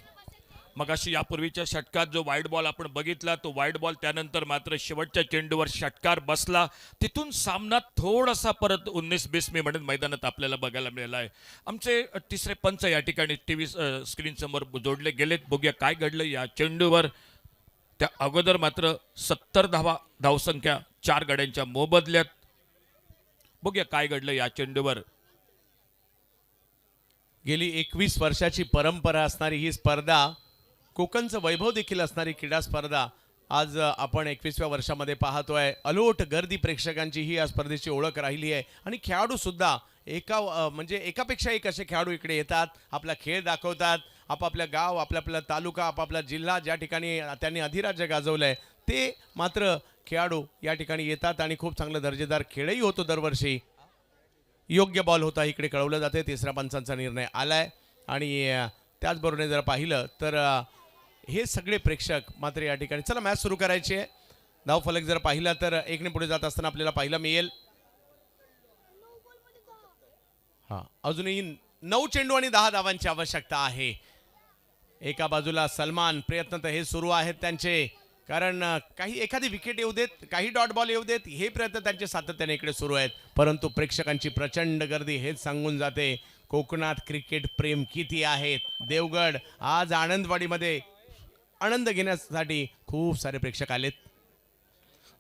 मगाशी यापूर्वीच्या षटकात जो वाईड बॉल आपण बघितला तो वाईड बॉल, त्यानंतर मात्र शेवटच्या चेंडूवर षटकार बसला. तिथून सामना थोडासा परत 19-20 मी म्हणत मैदानात आपल्याला बघायला मिळाला आहे. आमचे तिसरे पंच या ठिकाणी TV स्क्रीन समोर जोडले गेलेत. बघूया काय घडलं या चेंडूवर. त्या अगोदर मात्र 70 धावसंख्या 4 गड्यांच्या मोबदल्यात. बघूया काय घडलं या चेंडूवर. गेली 21 वर्षाची परंपरा असणारी ही स्पर्धा, कोकणचं वैभव देखील असणारी क्रीडा स्पर्धा आज आपण 21व्या वर्षामध्ये पाहतोय. अलोट गर्दी प्रेक्षकांची ही या स्पर्धेची ओळख राहिली आहे आणि खेळाडू सुद्धा म्हणजे एकापेक्षा एक असे खेळाडू इकडे येतात, आपला खेळ दाखवतात. आपापल्या गाव, आपला तालुका, आपापला जिल्हा ज्या ठिकाणी त्यांनी अधिराज्य गाजवलंय ते मात्र खेळाडू या ठिकाणी येतात आणि खूप चांगलं दर्जेदार खेळही होतो दरवर्षी. योग्य बॉल होता इकडे कळवलं जाते. तिसऱ्या पंचांचा निर्णय आलाय आणि त्याचबरोबर जर पाहिलं तर हे सगळे प्रेक्षक मात्र या ठिकाणी चला मॅच सुरू करायची आहे. धावफलक जर पाहिला तर 1 ने पुढे जात असताना आपल्याला पाहायला मिळेल. हा, अजूनही 9 चेंडू आणि 10 धावांची आवश्यकता आहे. एका बाजूला सलमान, प्रयत्न तर हे सुरू आहेत त्यांचे, कारण काही एखादी विकेट येऊ देत, काही डॉट बॉल येऊ देत, हे प्रयत्न त्यांचे सातत्याने इकडे सुरू आहेत. परंतु प्रेक्षकांची प्रचंड गर्दी हेच सांगून जाते कोकणात क्रिकेट प्रेम किती आहेत. देवगड आज आनंदवाडीमध्ये आनंद घेण्यासाठी खूप सारे प्रेक्षक आलेत.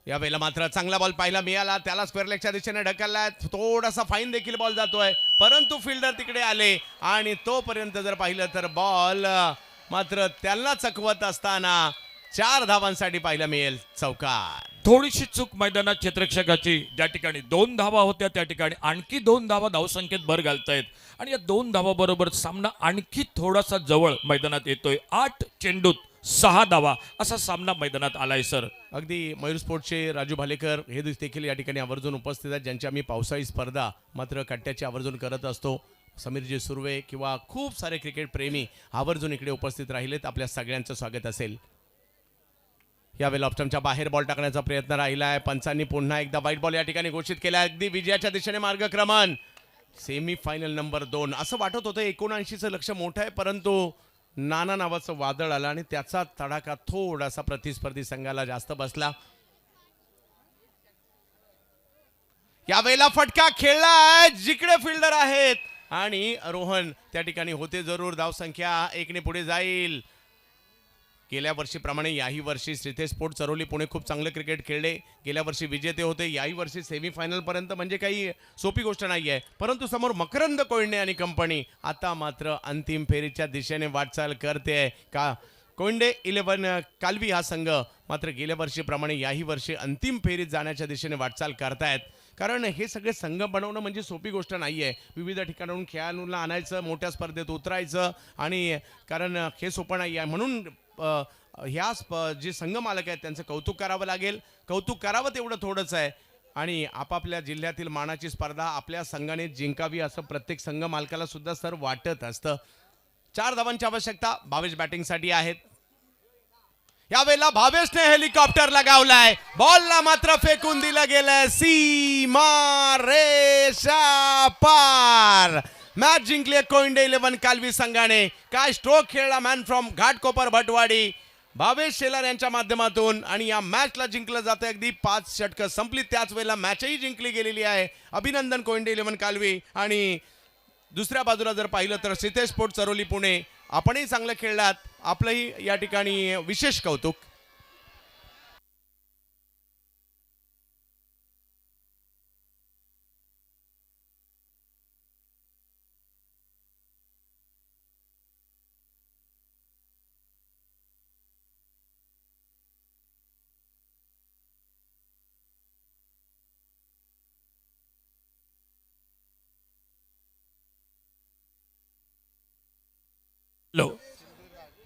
यावेळेला मात्र चांगला बॉल पाहायला मिळाला, त्याला स्क्वेअर लेगच्या दिशेने ढकललाय. थोडासा फाईन देखील बॉल जातोय, परंतु फिल्डर तिकडे आले आणि तोपर्यंत जर पाहिलं तर बॉल मात्र त्यांना चकवत असताना 4 धावांसाठी पाहायला मिळेल चौकार. थोडीशी चूक मैदानात क्षेत्ररक्षकाची, ज्या ठिकाणी 2 धावा होत्या त्या ठिकाणी आणखी 2 धावा धावसंख्येत भर घालतायत आणि या 2 धावाबरोबर सामना आणखी थोडासा जवळ मैदानात येतोय. 8 चेंडूत 6 धावा असा सामना मैदानात आलाय सर. अगदी मयूर स्पोर्ट्सचे राजू भालेकर हे देखील या ठिकाणी आवर्जून उपस्थित आहेत, ज्यांची आम्ही पावसाळी स्पर्धा मात्र कट्ट्याची आवर्जून करत असतो. समीरजी सुर्वे किंवा खूप सारे क्रिकेट प्रेमी आवर्जून इकडे उपस्थित राहिलेत. आपल्या सगळ्यांचं स्वागत असेल. यावेळेला ऑप्शनच्या बाहेर बॉल टाकण्याचा प्रयत्न राहिलाय. पंचांनी पुन्हा एकदा वाईट बॉल या ठिकाणी घोषित केला. अगदी विजयाच्या दिशेने मार्गक्रमण. सेमी फायनल नंबर 2 असं वाटत होतं. 79चं लक्ष मोठं आहे, परंतु नाना नावाचं वादळ आलं आणि त्याचा तडाखा थोडासा प्रतिस्पर्धी संघाला जास्त बसला. यावेळेला फटका खेळलाय जिकडे फिल्डर आहेत आणि रोहन त्या ठिकाणी होते जरूर. धावसंख्या 1 ने पुढे जाईल. गेल्या वर्षीप्रमाणे याही वर्षी श्रीतेज स्पोर्ट चरोली पुणे खूप चांगलं क्रिकेट खेळले. गेल्या वर्षी विजेते होते. याही वर्षी सेमीफायनलपर्यंत म्हणजे काही सोपी गोष्ट नाही आहे. परंतु समोर मकरंद कोयंडे आणि कंपनी आता मात्र अंतिम फेरीच्या दिशेने वाटचाल करते. का कोयंडे 11 कालवी हा संघ मात्र गेल्या वर्षीप्रमाणे याही वर्षी अंतिम फेरीत जाण्याच्या दिशेने वाटचाल करतायत. कारण हे सगळे संघ बनवणं म्हणजे सोपी गोष्ट नाही आहे. विविध ठिकाणाहून खेळाडूंना आणायचं, मोठ्या स्पर्धेत उतरायचं आणि कारण हे सोपं नाही आहे. म्हणून ह्या जे संघ मालक आहेत त्यांचं कौतुक करावं लागेल. कौतुक करावं तेवढं थोडंच आहे आणि आपापल्या जिल्ह्यातील मानाची स्पर्धा आपल्या संघाने जिंकावी असं प्रत्येक संघ मालकाला सुद्धा सर वाटत असतं. 4 धावांची आवश्यकता भावेश बॅटिंगसाठी आहेत. यावेळेला भावेशने हेलिकॉप्टर लगावलाय. बॉलला मात्र फेकून दिलं गेलंय सीमा रेषा पार. मॅच जिंकली कोयंडे 11 कालवी संघाने. काय स्ट्रोक खेळला मॅन फ्रॉम घाटकोपर भटवाडी भावेश शेलार यांच्या माध्यमातून आणि या मॅचला जिंकलं जातं. अगदी 5 षटकं संपली, त्याच वेळेला मॅचही जिंकली गेलेली आहे. अभिनंदन कोयंडे 11 कालवी. आणि दुसऱ्या बाजूला जर पाहिलं तर श्रीतेज स्पोर्ट चरोली पुणे, आपणही चांगलं खेळलात, आपलंही या ठिकाणी विशेष कौतुक.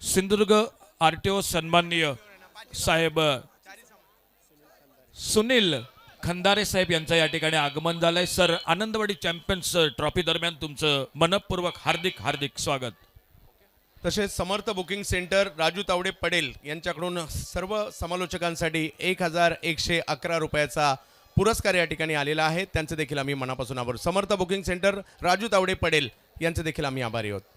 सिंधुदुर्ग RTO सन्माननीय साहेब सुनील खंदारे साहेब यांचं या ठिकाणी आगमन झालंय. सर, आनंदवाडी चॅम्पियन्स ट्रॉफी दरम्यान तुमचं मनपूर्वक हार्दिक हार्दिक स्वागत. तसेच समर्थ बुकिंग सेंटर राजू तावडे पडेल यांच्याकडून सर्व समालोचकांसाठी 1111 रुपयाचा पुरस्कार या ठिकाणी आलेला आहे. त्यांचे देखील आम्ही मनापासून आभार. समर्थ बुकिंग सेंटर राजू तावडे पडेल यांचे देखील आम्ही आभारी आहोत.